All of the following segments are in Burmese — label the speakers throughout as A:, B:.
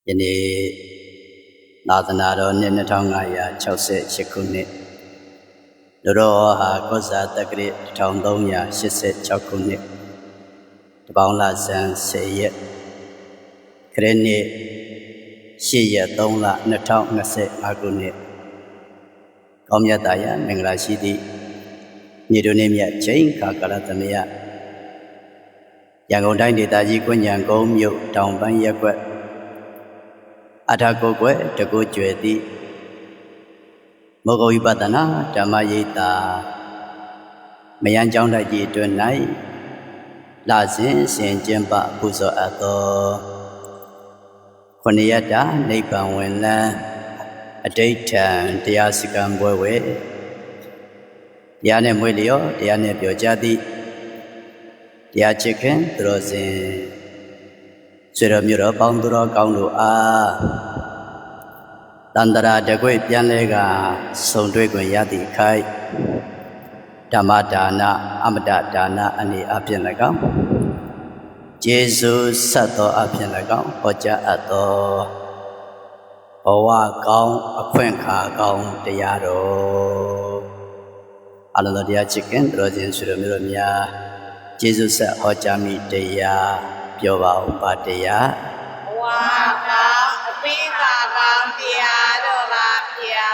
A: ယနေ့သာသနာတော်နှစ်2568ခုနှစ်လူတော်ဟာကောဇာတက္ကရာ1386ခုနှစ်တပေါင်းလဆန်း10ရက်ခရစ်နှစ်8ရက်3လ2025ခုနှစ်ကောင်းမြတ်သားရမင်္ဂလာရှိသည့်ညီတို့နေမြတ်ချိန်ခါကာလသမယရန်ကုန်တိုင်းဒေသကြီးကွညံကုန်းမြို့တောင်ပိုင်းရပ်ကွက်အထာကိုကွယ်တကုကျွယ်သည့်မောဂဝိပဿနာဓမ္မရိပ်သာမယံကျောင်းတိုက်ကြီးအတွင်း၌လစဉ်ဆင်ကျင့်ပပူဇော်အပ်သောခொနရတ္တနိဗ္ဗာန်ဝင်လန်းအဋိဋ္ဌံတရားစကံပွဲဝဲတရားနဲ့မွေးလျော်တရားနဲ့ပြောကြသည့်တရားချစ်ခင်သူတော်စင်ဆွေတော်မျိုးတော်ပေါင်းသူတော်ကောင်းတို့အားတန္တရာတကွေပြန်လဲကဆုံတွေ့ခွင့်ရသည့်ခိုက်ဓမ္မဒါနအမတဒါနအနေအဖြင့်၎င်းကျေးဇူးဆက်သောအဖြင့်၎င်းဟောကြားအပ်သောဘဝကောင်းအခွင့်အခါကောင်းတရားတော်အလုံးစုံတရားချစ်ခင်သူတော်စင်ဆွေတော်မျိုးတို့များကျေးဇူးဆက်ဟောကြားမိတရားပြောပါဦးပါတရား
B: ဘဝကောင်းအခွင့်အခါကောင်းတရားတော်ပါဗျာ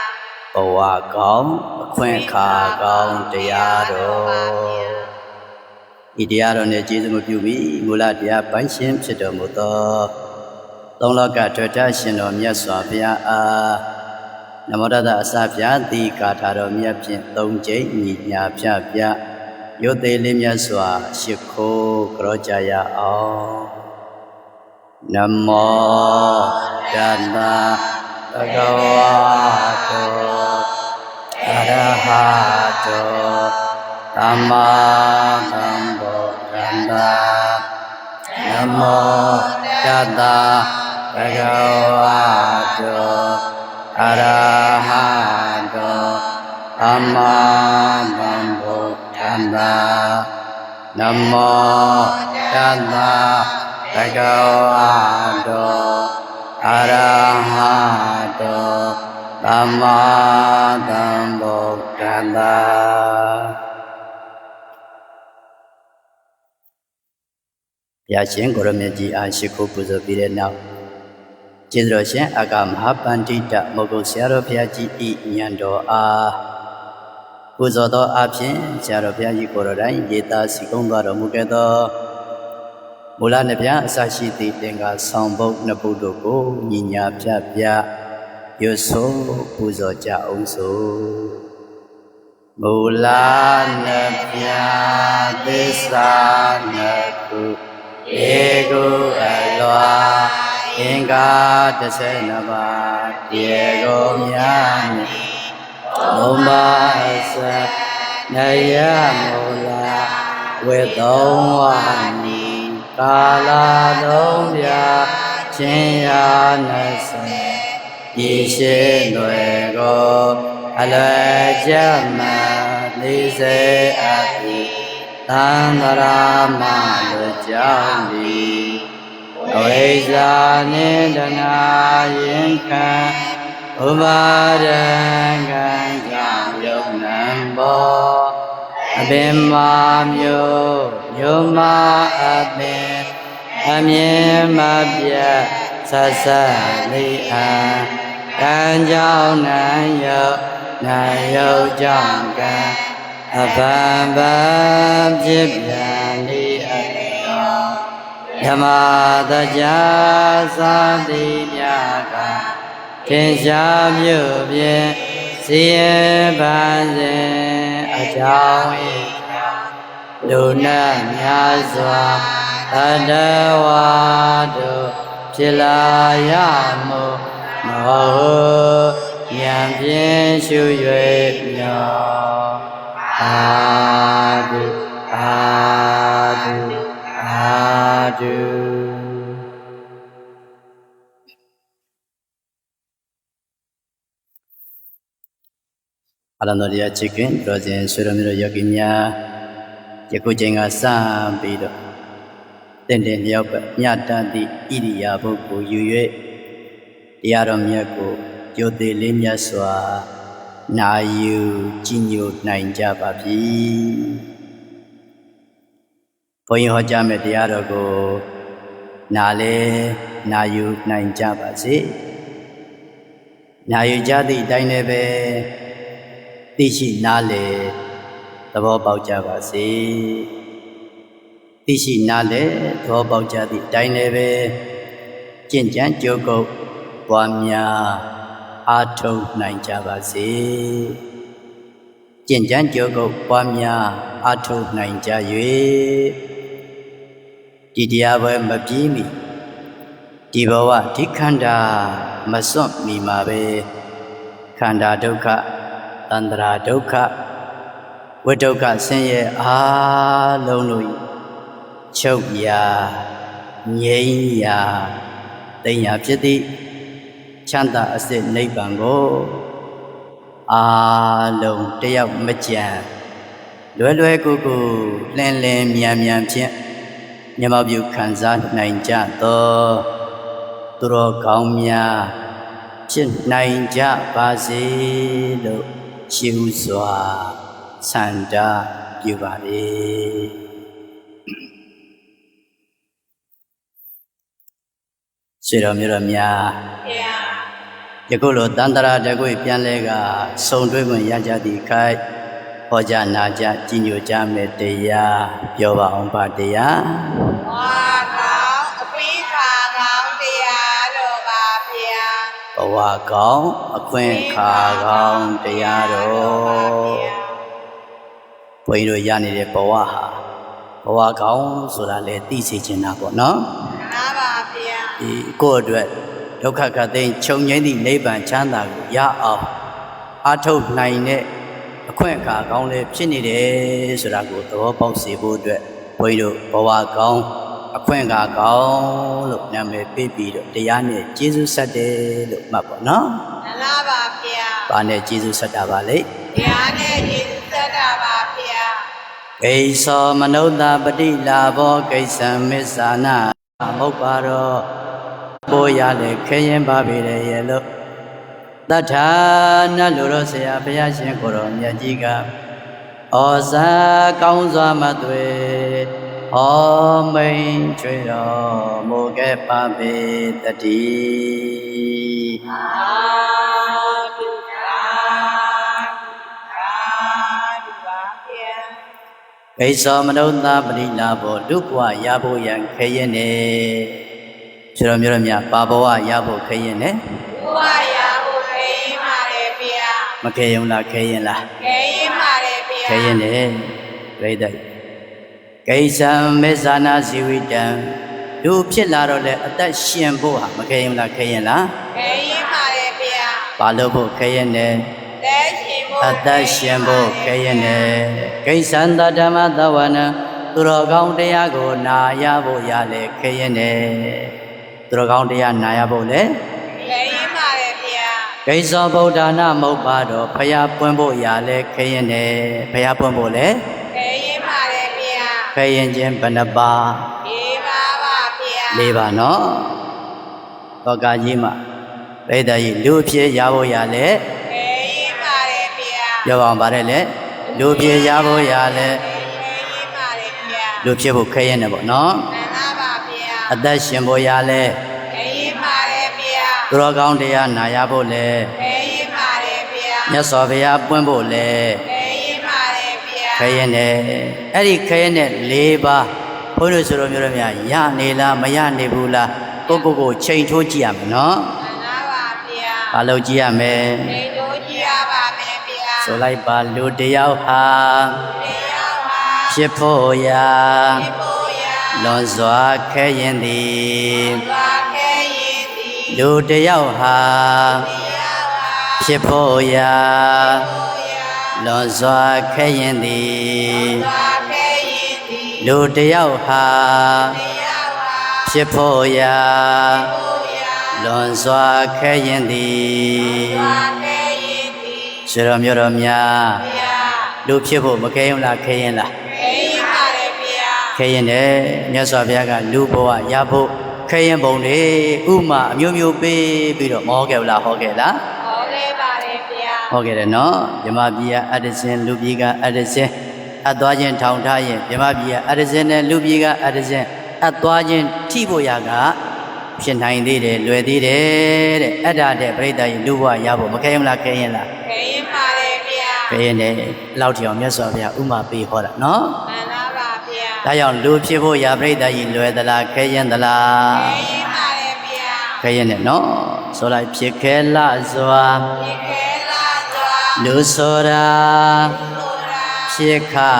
A: ဘဝကောင်းအခွင့်အခါကောင်းတရားတော်ဤတရားတော်နဲ့ကျေးဇူးမပြုမီမူလတရားပိုင်းရှင်ဖြစ်တော်မူသောသုံးလောကထွဋ်ထရှင်တော်မြတ်စွာဘုရားအားနမောတတအစပြတိကာထာတော်မြတ်ဖြင့်၃ကြိမ်ညီညာဖြပြရုပ်သေးလေးမြတ်စွာရှိခိုးကြောကြရအောင်နမောတတဘဂဝတောအရဟတောသမ္မာသမ္ဗုဒ္ဓံနမောတတဘဂဝတောအရဟတောသမ္မာသမ္ဗုဒ္ဓံနမောတတဘဂဝတောအရဟတောသမ္မာသမ္ဗုဒ္ဓံဘုရားရှင်ကိုရမကြီးအားရှိခိုးပူဇော်ပြီးတဲ့နောက်ကျေးဇူးတော်ရှင်အကမဟာပန္တိတမောဂုတ်ဆရာတော်ဘုရားကြီးဤဉာဏ်တော်အားပူဇော်သောအဖြစ်ဆရာတော်ဘုရားကြီးကိုယ်တော်တိုင်ရေးသားစီကုံးသွားတော်မူခဲ့သောမူလနှစ်ပြအစရှိသည့်သင်္ကာဆောင်ပုဒ်နှစ်ပုဒ်တို့ကိုညီညာဖြပြရွတ်ဆိုပူဇော်ကြအောင်စို့မူလနှစ်ပြသစ္စာနှစ်ခုဧကုအလွာအင်္ဂါ12ပါးပြေကိုများနိဘုံပါစနယမူလာဝေသုံးဝနိကာလာသုံးပြချင်းရာ20ဤရှိလွယ်ကိုအလွယ်ကြမှလေးစေအပ်၏သံဃာမလူကြောင့်သည်အဝိဇ္ဇာနိတနာယင်ခံဥပါဒံကံကြောင့်ယုံနံဘောအပင်မာမျိုးမအပင်အမြင်မပြတ်ဆက်ဆက်လေးအံကံကြောင့်နံယုတ်ကြောင့်ကံအဘံဘံဖြစ်ပြန်လေးအတောဓမ္မတကြားသာတိမြတ်ကထင်ရှားမြို့ပြင်စီရင်ပန်းစဉ်အကြောင်း၏လူနာများစွာတတဝါတို့ဖြစ်လာရမှုမဟုတ်ဉာဏ်ဖြင့်ရှု၍မြောအာတုအာတုအာတုအလန္တရာချစ်ခင်တော်စဉ်ဆွေတော်မျိုးယောဂီများယခုချိန်ကစပြီးတော့ တင်တင်လျောက်ပဲမြတ်တသည့်ဣရိယာပုကိုယူ၍တရားတော်မြတ်ကိုကြိုသေးလေးမြတ်စွာနာယူကြည်ညိုနိုင်ကြပါပြီဘုန်းကြီးဟောကြားမဲ့တရားတော်ကိုနာလဲနာယူနိုင်ကြပါစေနာယူကြသည့်အတိုင်းလည်းပဲသိရှိနားလေသဘောပေါက်ကြပါစေသိရှိနားလေသဘောပေါက်ကြသည့်အတိုင်းလည်းပဲကျင့်ကြံကြိုးကုပ်ပွားများအားထုတ်နိုင်ကြပါစေကျင့်ကြံကြိုးကုပ်ပွားများအားထုတ်နိုင်ကြ၍ဒီတရားပွဲမပြီးမီဒီဘဝဒီခန္ဓာမစွန့်မီမှာပဲခန္ဓာဒုက္ခသန္တရာဒုက္ခဝိဒုက္ခဆင်းရဲအားလုံးတို့ချုပ်ရာငြိမ်းရာသိညာဖြစ်သည့်ချမ်းသာအစစ်နိဗ္ဗာန်ကိုအားလုံးတယောက်မကြံလွယ်လွယ်ကူကူလင်းလင်းမြန်မြန်ဖြင့်မျက်မှောက်ပြုခံစားနိုင်ကြသောသူတော်ကောင်းများဖြစ်နိုင်ကြပါစေလို့ရှိဥစွာဆန္ဒပြုပါလေဆွေတော်မျိုးတော်များယခုလိုတန္တရာတကွေပြန်လဲကစုံတွဲခွင့်ရကြသည့်ခိုက်ဟောကြားနာကြကြည်ညိုကြမယ်တရားပြောပါအောင်ပါတရား
B: ဝါကောင်းအပိခါကောင်းတရားတော်ပါဗျာ
A: ဘဝကောင်းအခွင့်ခါကောင်းတရားတော်ဘုန်းကြီးတို့ရနေတဲ့ဘဝဟာဘဝကောင်းဆိုတာလေသိစေချင်တာပေါ့နော်
B: မှန်ပါဗျာ
A: ဒီကိုယ့်အတွက်ဒုက္ခခတ်သိမ်းချုပ်ငြိမ်းသည့်နိဗ္ဗာန်ချမ်းသာကိုရအောင်အားထုတ်နိုင်တဲ့အခွင့်အခါကောင်းလေးဖြစ်နေတယ်ဆိုတာကိုသဘောပေါက်စေဖို့အတွက်ဘုန်းကြီးတို့ဘဝကောင်းအခွင့်အခါကောင်းလို့နာမည်ပေးပြီးတော့တရားနဲ့ကျေးဇူးဆက်တယ်လို့မှတ်ပါနော်
B: မှန်ပါဗျာ
A: ။ဘာနဲ့ကျေးဇူးဆက်တာပါလဲ
B: ။တရားနဲ့ကျေးဇူးဆက်တာပါဗျာ
A: ။ကိစ္စောမနုဿပတိလာဘောကိစ္ဆံမစ္ဆာနာမဟုတ်ပါတော့ပိုးရလေခရင်ပါပေတယ်ရဲ့လို့တထာနတ်လူတော်ဆရာဘုရားရှင်ကိုတော်မြတ်ကြီးကဩဇာကောင်းစွာမသွေဟောမိန်ချွေတော်မူခဲ့ပါပေတည်း
B: အာဒုက္ခပါဗျာ
A: ကိစ္စောမနုဿပရိလာဘောဒုက္ခရဖို့ရန်ခရင်နေဆိုတော့မျိုးတော်များပါဘဝရဖို့ခရင်နေ
B: ဘဝရဖို့ခရင်ပါတယ်ဗျာ
A: မခဲယုံလားခဲရင်လား
B: ခဲရင်ပါတယ်ဗျာ
A: ခဲရင်နေပြိတ္တိကိစ္ဆံမေဇာနာဇီဝိတံလူဖြစ်လာတော့လေအသက်ရှင်ဖို့ဟာမခဲရင်လားခဲရင်လား
B: ခဲရင်ပါတယ်ဗျာ
A: ဘာလို့ဖို့ခဲရင်နေအသက်ရှင်ဖို့ခဲရင်နေကိစ္ဆံတဓမ္မသဝနံသူတော်ကောင်းတရားကိုနာရဖို့ရလေခဲရင်နေသူတော်ကောင်းတရားနာရဖို့လေ
B: ခဲရင်ပါတယ်ဗျာ
A: ကိစ္စောဗုဒ္ဓနာမဟုတ်ပါတော့ဖျားပွင့်ဖို့ရလေခဲရင်နေဖျားပွင့်ဖို့လေ
B: ခဲရင်ပါတယ်ဗျာ
A: ခဲရင်ချင်းဘယ်နှပါ
B: ၄ပါးပါဗျာ
A: ၄ပါးနော်သောကကြီးမှာပြိတ္တကြီးလူဖြစ်ရဖို့ရလေ
B: ခဲရင်ပါတယ်ဗျာ
A: ပြောပါအောင်ပါတယ်လေလူဖြစ်ရဖို့ရလေ
B: ခဲရင်ပါတယ်ဗျာ
A: လူဖြစ်ဖို့ခဲရင်နေပေါ့နော်
B: မှန်ပါဗျာ
A: အသက်ရှင်ဖို့ရလေ
B: ခဲရင်ပါတယ်ဗျာ
A: သူတော်ကောင်းတရားနာရဖို့လေ
B: ခဲရင်ပါတယ်ဗျာ
A: မြတ်စွာဘုရားပွင့်ဖို့လေ
B: ခဲရင်ပါတယ်ဗျာ
A: ခဲရင်နေအဲ့ဒီခဲရင်နဲ့၄ပါးဘုန်းကြီးဆိုတော်မျိုးတို့များရနေလားမရနေဘူးလားကိုချိန်ထိုးကြည့်ရမယ်နော်
B: မှန်ပါဗျာ
A: ဘာလို့ကြည့်ရမလဲ
B: ချိန်ထိုးကြည့်ရပါမယ်ဗျာ
A: ဆိုလိုက်ပါလူတယောက်ဟာဖြစ်ဖို့ရာလွန်စွာခဲရင်သည်လူတယောက်ဟာဖြစ်ဖို့ရာလွန်စွာခဲရင်သည်လူတယောက်ဟာဖြစ်ဖို့ရာလွန်စွာခဲရင်သည်ဆိုတော်မျိုးတော်များလူဖြစ်ဖို့မခဲရင်လားခဲရင်လား
B: ခဲရင်ပါတယ်ဗျာ
A: ခ ခဲရင်နဲ့မြတ်စွာဘုရားကလူဘဝရဖို့ခဲရင်ပုံတွေဥမာအမျိုးမျိုးပေးပြီးတော့မဟောခဲ့ဘူးလားဟောခဲ့လား
B: ဟောခဲ့ပါတယ်ဗျာ
A: ဟောခဲ့တယ်နော်မြမပြည်ကအတ္တစင်လူပြည်ကအတ္တစင်အပ်သွားခြင်းထောင်ထားရင်မြမပြည်ကအတ္တစင်နဲ့လူပြည်ကအတ္တစင်အပ်သွားခြင်းထိဖို့ရကဖြစ်နိုင်သေးတယ်လွယ်သေးတယ်တဲ့အတ္တတဲ့ပြိတ္တရဲ့လူဘဝရဖို့မခဲရင်လားခဲရင်လား
B: ခဲရင်ပါတယ်ဗျာ
A: ခဲရင်နဲ့လောက်ထီအောင်မြတ်စွာဘုရားဥမာပေးဟောတာနော်
B: မှန်လားပါဗျာ
A: ဒါကြောင့်လူဖြစ်ဖို့ရာပြိတ္တကြီးလွယ်သလားခဲရင်သလား
B: ခဲရင်ပါတယ်ဗျာ
A: ခဲရင်နဲ့နော်ဆိုလိုက်ဖြစ်ခဲလာစွာ
B: ဒီခဲလာစွာ
A: လူဆိုတာ
B: ဆိုတာ
A: ဖြစ်ခါ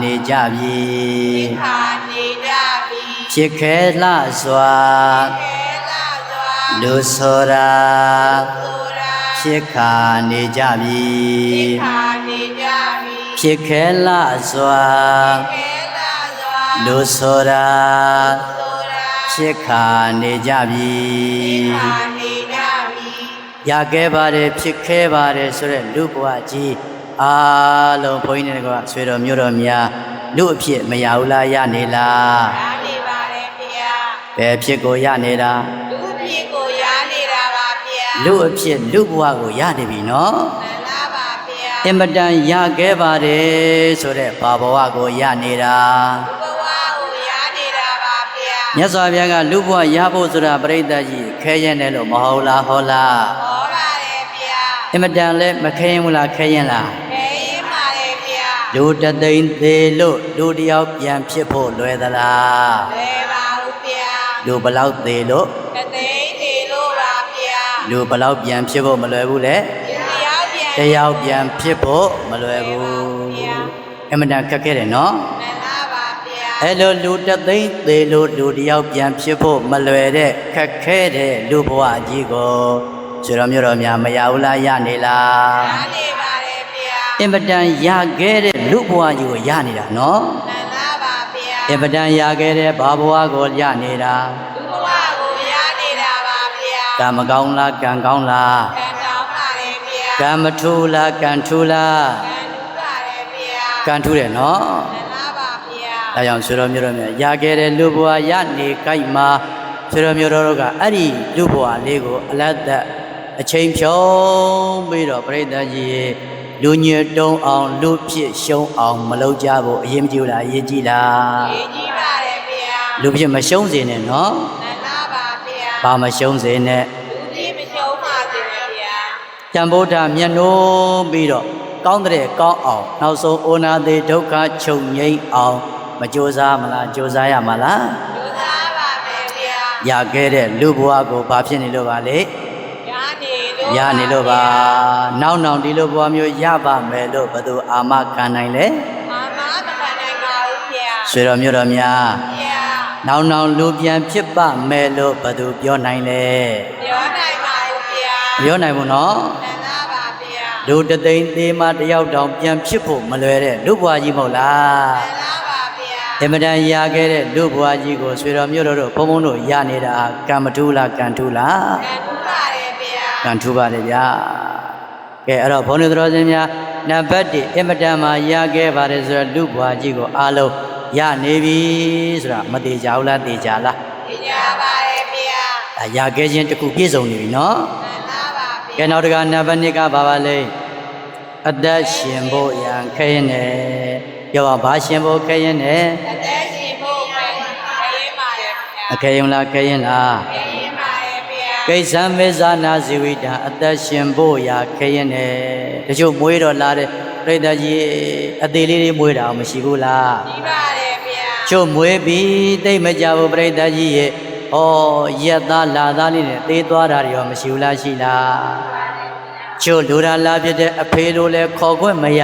A: နေကြပြီ
B: ဒီခါနေကြပြီ
A: ဖြစ်ခဲလာစွာ
B: ခဲလာစွာ
A: လူဆိုတာ
B: ဆိုတာ
A: ဖြစ်ခါနေကြပြီ
B: ဒီခါနေကြပြီ
A: ဖြစ်ခဲလာစွာ
B: ခဲလာစွာ
A: လူဆိုတာ
B: ဆိုတာ
A: ဖြစ်ခါနေကြပြီ
B: ဒီခါနေကြပြီ
A: ရခဲ့ပါတယ်ဖြစ်ခဲ့ပါတယ်ဆိုတဲ့လူဘဝကြီးအားလုံးဘုန်းကြီးတွေကဆွေတော်မျိုးတော်များလူအဖြစ်မရဘူးလားရနေလား
B: ရနေပါတယ်ဗျာ
A: ဘယ်ဖြစ်ကိုရနေတာ
B: လူပြည်ကိုရနေတာပါဗျာ
A: လူအဖြစ်လူဘဝကိုရနေပြီနော်
B: မှန်လားပါဗျာ
A: အင်မတန်ရခဲ့ပါတယ်ဆိုတဲ့ဘာဘဝကိုရနေတာ
B: ဘဝကိုရနေတာပါဗျာ
A: မြတ်စွာဘုရားကလူဘဝရဖို့ဆိုတာပြိဿကြီးခဲရင်တယ်လို့မဟုတ်လားဟောလား
B: ဟောပါတယ်ဗျာ
A: အင်မတန်လည်းမခဲရင်ဘူးလားခဲရင်လား
B: ခဲရင်ပါတယ်ဗျာ
A: လူတသိန်းသေးလို့လူတယောက်ပြန်ဖြစ်ဖို့လွယ်သလား
B: လဲပါဦးဗျာ
A: လူဘလောက်သေးလို့
B: တသိန်းနေလို့ပါဗျာ
A: လူဘလောက်ပြန်ဖြစ်ဖို့မလွယ်ဘူးလေ
B: ဒီရောက်ပြန်
A: တယောက်ပြန်ဖြစ်ဖို့မလွယ်ဘူးအင်မတန်ခက်ခဲတယ်နော်
B: မှန်လားပါဗျာ
A: အဲ့လိုလူတသိန်းသေးလို့လူတယောက်ပြန်ဖြစ်ဖို့မလွယ်တဲ့ခက်ခဲတဲ့လူဘဝကြီးကိုဆိုတော်မျိုးတော်များမရဘူးလားရနေလား
B: ရနေပါတယ်ဗျာ
A: အင်မတန်ရခဲ့တဲ့လူဘဝကြီးကိုရနေတာနော်
B: မှန်လားပါဗျာ
A: အင်မတန်ရခဲ့တဲ့ဘာဘဝကိုရနေတာ
B: လူဘဝကိုရနေတာပါဗျာ
A: ကံမကောင်းလားကံကောင်းလား
B: ကံကောင်းပါတယ်ဗျာ
A: ကံမထူးလားကံထူးလား
B: ကံလူပါတယ်ဗျာ
A: ကံထူးတယ်နော်
B: မှန်လားပါဗျာ
A: ဒါကြောင့်ဆွေတော်မျိုးတော်များရခဲ့တဲ့လူဘဝရနေကြိုက်မှာဆွေတော်မျိုးတော်တို့ကအဲ့ဒီလူဘဝလေးကိုအလတ်သက်အချိန်ဖြုံးပြီးတော့ပြိဿကြီးရေလူညစ်တုံးအောင်လူဖြစ်ရှုံးအောင်မလုပ်ကြဘူးအရင်မကြည့်ဘူးလားအရေးကြီးလား
B: ရေးကြည့်ပါတယ်ဗျာ
A: လူဖြစ်မရှုံးစေနဲ့နော်
B: မှန်လားပါဗျာ
A: ဘာမရှုံးစေနဲ့
B: လူကြီးမရှုံးပါစေနဲ့ဗျာ
A: တန်ဖိုးထားမျက်နှိုးပြီးတော့ကောင်းတဲ့ကောင်းအောင်နောက်ဆုံးအိုနာသေးဒုက္ခချုပ်ငြိမ်းအောင်မကြိုးစားမလားကြိုးစားရမလား
B: လူသားပါမယ်ဗျာ
A: ရခဲ့တဲ့လူဘဝကိုဘာဖြစ်နေလို့ပါလဲ
B: ရနေလို့
A: ရနေလို့ပါနောက်ဒီလိုဘဝမျိုးရပါမယ်လို့ဘယ်သူအာမခံနိုင်လဲ
B: အာမတခါနိုင်ပါဦးဗျာ
A: ဆွေတော်မျိုးတော်များ
B: ဗျာ
A: နောက်လူပြန်ဖြစ်ပါမယ်လို့ဘယ်သူပြောနိုင်လဲ
B: ပြောနိုင်ပါဦးဗျာ
A: မပြောနိုင်ဘူးနော်
B: မှန်လားပါဗျာ
A: လူတသိန်းသေးမှတယောက်တောင်ပြန်ဖြစ်ဖို့မလွယ်တဲ့လူဘဝကြီးမဟုတ်လား
B: မှန်လားပါဗျာ
A: အင်မတန်ရခဲ့တဲ့လူဘဝကြီးကိုဆွေတော်မျိုးတော်တို့ဘုံဘုံတို့ရနေတာကံမထူးလားကံထူးလား
B: ကံထူးပါတယ်ဗျာ
A: ကံထူးပါတယ်ဗျာကဲအဲ့တော့ဘုန်းတော်ရှင်များနံပါတ်1အင်မတန်မှရခဲ့ပါတယ်ဆိုတော့လူဘဝကြီးကိုအားလုံးရနေပြီဆိုတာမသေးကြဘူးလားသေးကြလား
B: သိကြပါတယ်ဗျာ
A: ဒါရခဲ့ခြင်းတစ်ခုပြည့်စုံနေပြီနော်
B: မှန်လားပါဗျာ
A: ကဲနောက်တကနံပါတ်2ကဘာပါလဲအသက်ရှင်ဖို့ရန်ခဲရင်နဲ့ပြောပါဘာရှင်ဖို့ခဲရင်နဲ့
B: အသက်ရှင်ဖို့ပဲခရင်ပါတယ်ဗျာ
A: အခဲရင်လားခဲရင်လား
B: ခရင်ပါတယ်ဗျာ
A: ကိစ္စမေဇာနာဇီဝိတံအသက်ရှင်ဖို့ရာခဲရင်နဲ့တချို့မွေးတော်လာတဲ့ပြိဿကြီးအသေးလေးတွေမွေးတာမရှိဘူးလား
B: ဒီပါတယ်ဗျာ
A: ချို့မွေးပြီးသိမကြဘူးပြိဿကြီးရဲ့ဩရက်သားလာသားလေးနဲ့သေးသွားတာတွေရောမရှိဘူးလားရှိလားချို့လူရာလာဖြစ်တဲ့အဖေလိုလဲခေါ်ခွင့်မရ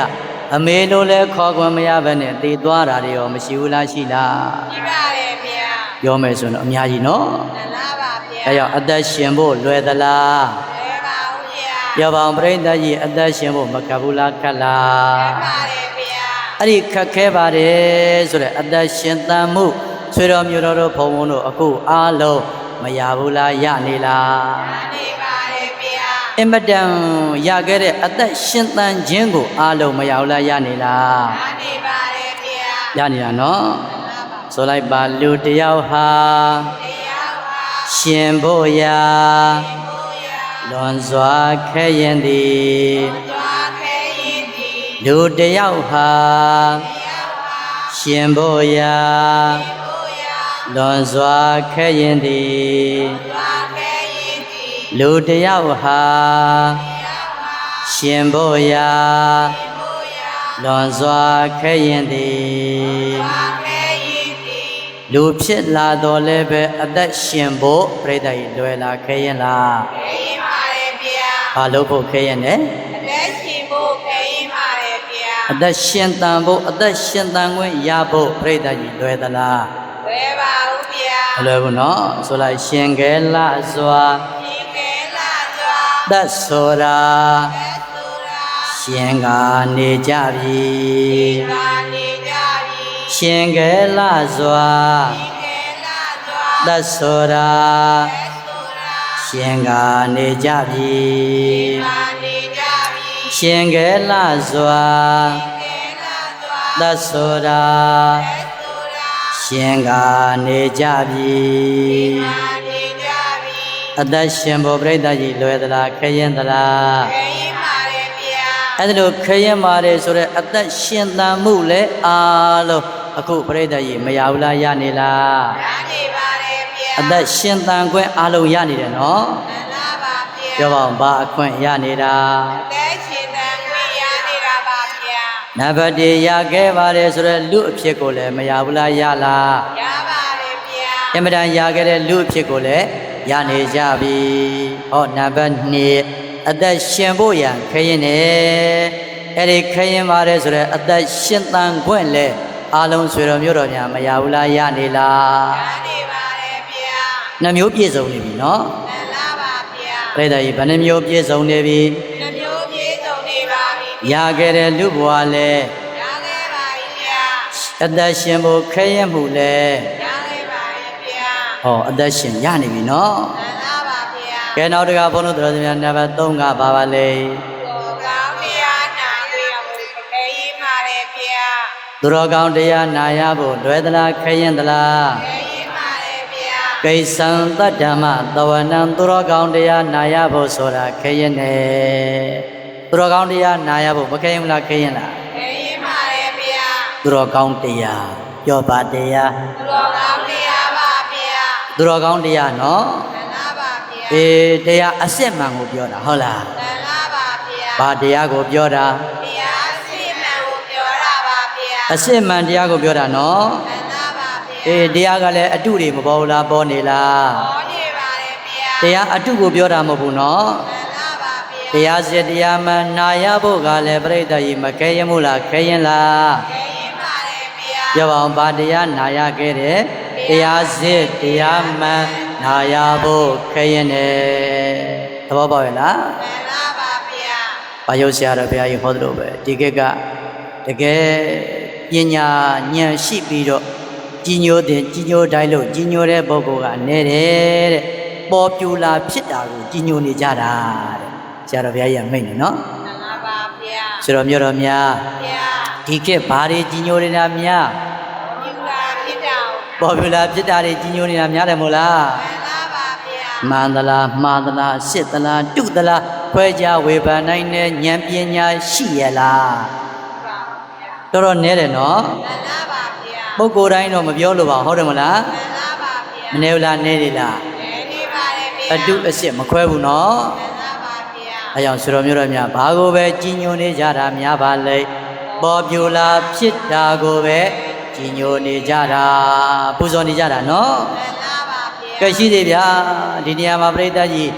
A: အမေလိုလဲခေါ်ခွင့်မရဘဲနဲ့သေးသွားတာတွေရောမရှိဘူးလားရှိလား
B: ဒီပါတယ်ဗျာ
A: ပြောမယ်ဆိုတော့အများကြီးနော်
B: မှန်လားပါဗျာ
A: အဲကြောင့်အသက်ရှင်ဖို့လွယ်သလား
B: လဲပါဦးဗျာ
A: ပြောပါအောင်ပြိဿကြီးအသက်ရှင်ဖို့မကဘူးလားခက်လား
B: လဲပါတယ်ဗျာ
A: အဲ့ဒီခက်ခဲပါတယ်ဆိုတဲ့အသက်ရှင်သန်မှုဆွေတော်မျိုးတော်တို့ဘုံဘုံတို့အခုအားလုံးမရဘူးလားရနေလား
B: နေပါတယ်ဗျာ
A: အင်မတန်ရခဲ့တဲ့အသက်ရှင်သန်ခြင်းကိုအားလုံးမရဘူးလားရနေလား
B: နေပါတယ်ဗျာ
A: ရနေတာနော်
B: မှန်လားပါ
A: ဆိုလိုက်ပါလူတယောက်ဟာရှင်ဖို့ရာလွန်စွာခဲရင်သည်လူတယောက်ဟာရှင်ဖို့ရာလွန်စွာခဲရင်သည်လူတယောက်ဟာရှင်ဖို့ရာလွန်စွာခဲရင်သည်လူဖြစ်လာတော့လည်းပဲအသက်ရှင်ဖို့ပြိတ္တကြီးလွယ်လာခဲရင်လားခဲရင်ပါတယ်ဗျာဘာလို့ဖို့ခဲရင်လဲအသက်ရှင်ဖို့ခဲရင်ပါတယ်ဗျာအသက်ရှင်တန်ဖို့အသက်ရှင်တန်ခွင့်ရဖို့ပြိတ္တကြီးလွယ်သလားလွယ်ပါဦးဗျာမလွယ်ဘူးနော်ဆိုလိုက်ရှင်ခဲလာစွာသက်ဆိုတာရှင်ကနေကြပြီရှင်ခဲလာစွာသက်ဆိုတာရှင်ကနေကြပြီရှင်ခဲလာစွာသက်ဆိုတာရှင်ကနေကြပြီအသက်ရှင်ဖို့ပြိတ္တကြီးလွယ်သလားခရင်သလားခရင်ပါတယ်ဗျာအဲ့ဒါလို့ခရင်ပါတယ်ဆိုတော့အသက်ရှင်သန်မှုလဲအားလုံးအခုပြိတ္တကြီးမရဘူးလားရနေလားရနေပါတယ်ဗျာအသက်ရှင်သန်ခွင့်အားလုံးရနေတယ်နော်မှန်ပါပါဗျာပြောပါဦးဘာအခွင့်ရနေတာအသက်ရှင်သန်ခွင့်ရနေတာပါဗျာနံပါတ်1ရခဲ့ပါတယ်ဆိုတော့လူအဖြစ်ကိုလည်းမရဘူးလားရလားရပါတယ်ဗျာအင်မတန်ရခဲ့တဲ့လူအဖြစ်ကိုလည်းရနေကြပြီဟောနံပါတ်2အသက်ရှင်ဖို့ရန်ခရင်နေအဲ့ဒီခရင်ပါတယ်ဆိုတော့အသက်ရှင်သန်ခွင့်လဲအားလုံးဆွေတော်မျိုးတော်များမရဘူးလားရနေလားရနေပါတယ်ဗျာနှမျိုးပြည့်စုံနေပြီနော်မှန်လားပါဗျာပြိတ္တကြီးဘယ်နှမျိုးပြည့်စုံနေပြီနှမျိုးပြည့်စုံနေပါပြီရခဲ့တဲ့လူဘဝလဲရခဲ့ပါပြီဗျာအသက်ရှင်ဖို့ခရင်မှုလဲရခဲ့ပါပြီဗျာဟောအသက်ရှင်ရနေပြီနော်မှန်လားပါဗျာကဲနောက်တကဘုန်းတော်တို့များနံပါတ်3ကပါပါလေသူတော်ကောင်းတရားနာရဖို့လွယ်သလားခရင်သလားခရင်ပါတယ်ဗျာကိစ္ဆံတတ္တမသဝနံသူတော်ကောင်းတရားနာရဖို့ဆိုတာခရင်နေသူတော်ကောင်းတရားနာရဖို့မခရင်လားခရင်လားခရင်ပါတယ်ဗျာသူတော်ကောင်းတရားပြောပါတရားသူတော်ကောင်းတရားပါဗျာသူတော်ကောင်းတရားနော်မှန်လားပါဗျာတရားအစစ်မှန်ကိုပြောတာဟုတ်လားမှန်လားပါဗျာဘာတရားကိုပြောတာအစစ်မှန်တရားကိုပြောတာနော်မှန်ပါပါဗျာတရားကလည်းအတုတွေမပေါ်လားပေါ်နေလားပေါ်နေပါတယ်ဗျာတရားအတုကိုပြောတာမဟုတ်ဘူးနော်မှန်ပါပါဗျာတရားစစ်တရားမှန်နာရဖို့ကလည်းပြိတ္တကြီးမခဲရင်မို့လားခဲရင်လားခဲရင်ပါတယ်ဗျာပြောပါအောင်ဗာတရားနာရခဲ့တဲ့တရားစစ်တရားမှန်နာရဖို့ခဲရင်တယ်သဘောပေါက်ရဲ့လားမှန်ပါပါဗျာဘာယုတ်ဆရာတော်ဘုရားကြီးဟောသလိုပဲဒီကိကတကယ်ပညာဉာဏ်ရှိပြီးတော့ကြီးညိုတဲ့ကြီးညိုတိုင်းလို့ကြီးညိုတဲ့ပုဂ္ဂိုလ်ကနေတယ်တဲ့ပေါ်ပြူလာဖြစ်တာကိုကြီးညိုနေကြတာတဲ့ဆရာတော်ဘုရားကြီးကမိန့်တယ်နော်မှန်ပါပါဗျာဆရာတော်မျိုးတော်များဗျာဒီခေတ်ဘာတွေကြီးညိုနေတာများပေါ်ပြူလာဖြစ်တာတွေကြီးညိုနေတာများတယ်မို့လားမှန်ပါပါဗျာမှန်သလားမှားသလားစစ်သလားတုသလားခွဲခြားဝေဖန်နိုင်တဲ့ဉာဏ်ပညာရှိရလားတော်တော်နဲတယ်နော်မှန်ပါပါဗျာပုဂ္ဂိုလ်တိုင်းတော့မပြောလို့ပါဟုတ်တယ်မလားမှန်ပါပါဗျာမနေဘူးလားနဲနေလားနဲနေပါတယ်ဗျာအတုအစစ်မခွဲဘူးနော်မှန်ပါပါဗျာအဲကြောင့်ဆိုတော်မျိုးတော်များဘာကိုပဲကြီးညိုနေကြတာများပါလိမ့်ပေါ်ပြူလာဖြစ်တာကိုပဲကြီးညိုနေကြတာပူဇော်နေကြတာနော်မှန်ပါပါဗျာကဲရှိသေးဗျာဒီနေရာမှာပြိတ္တကြီး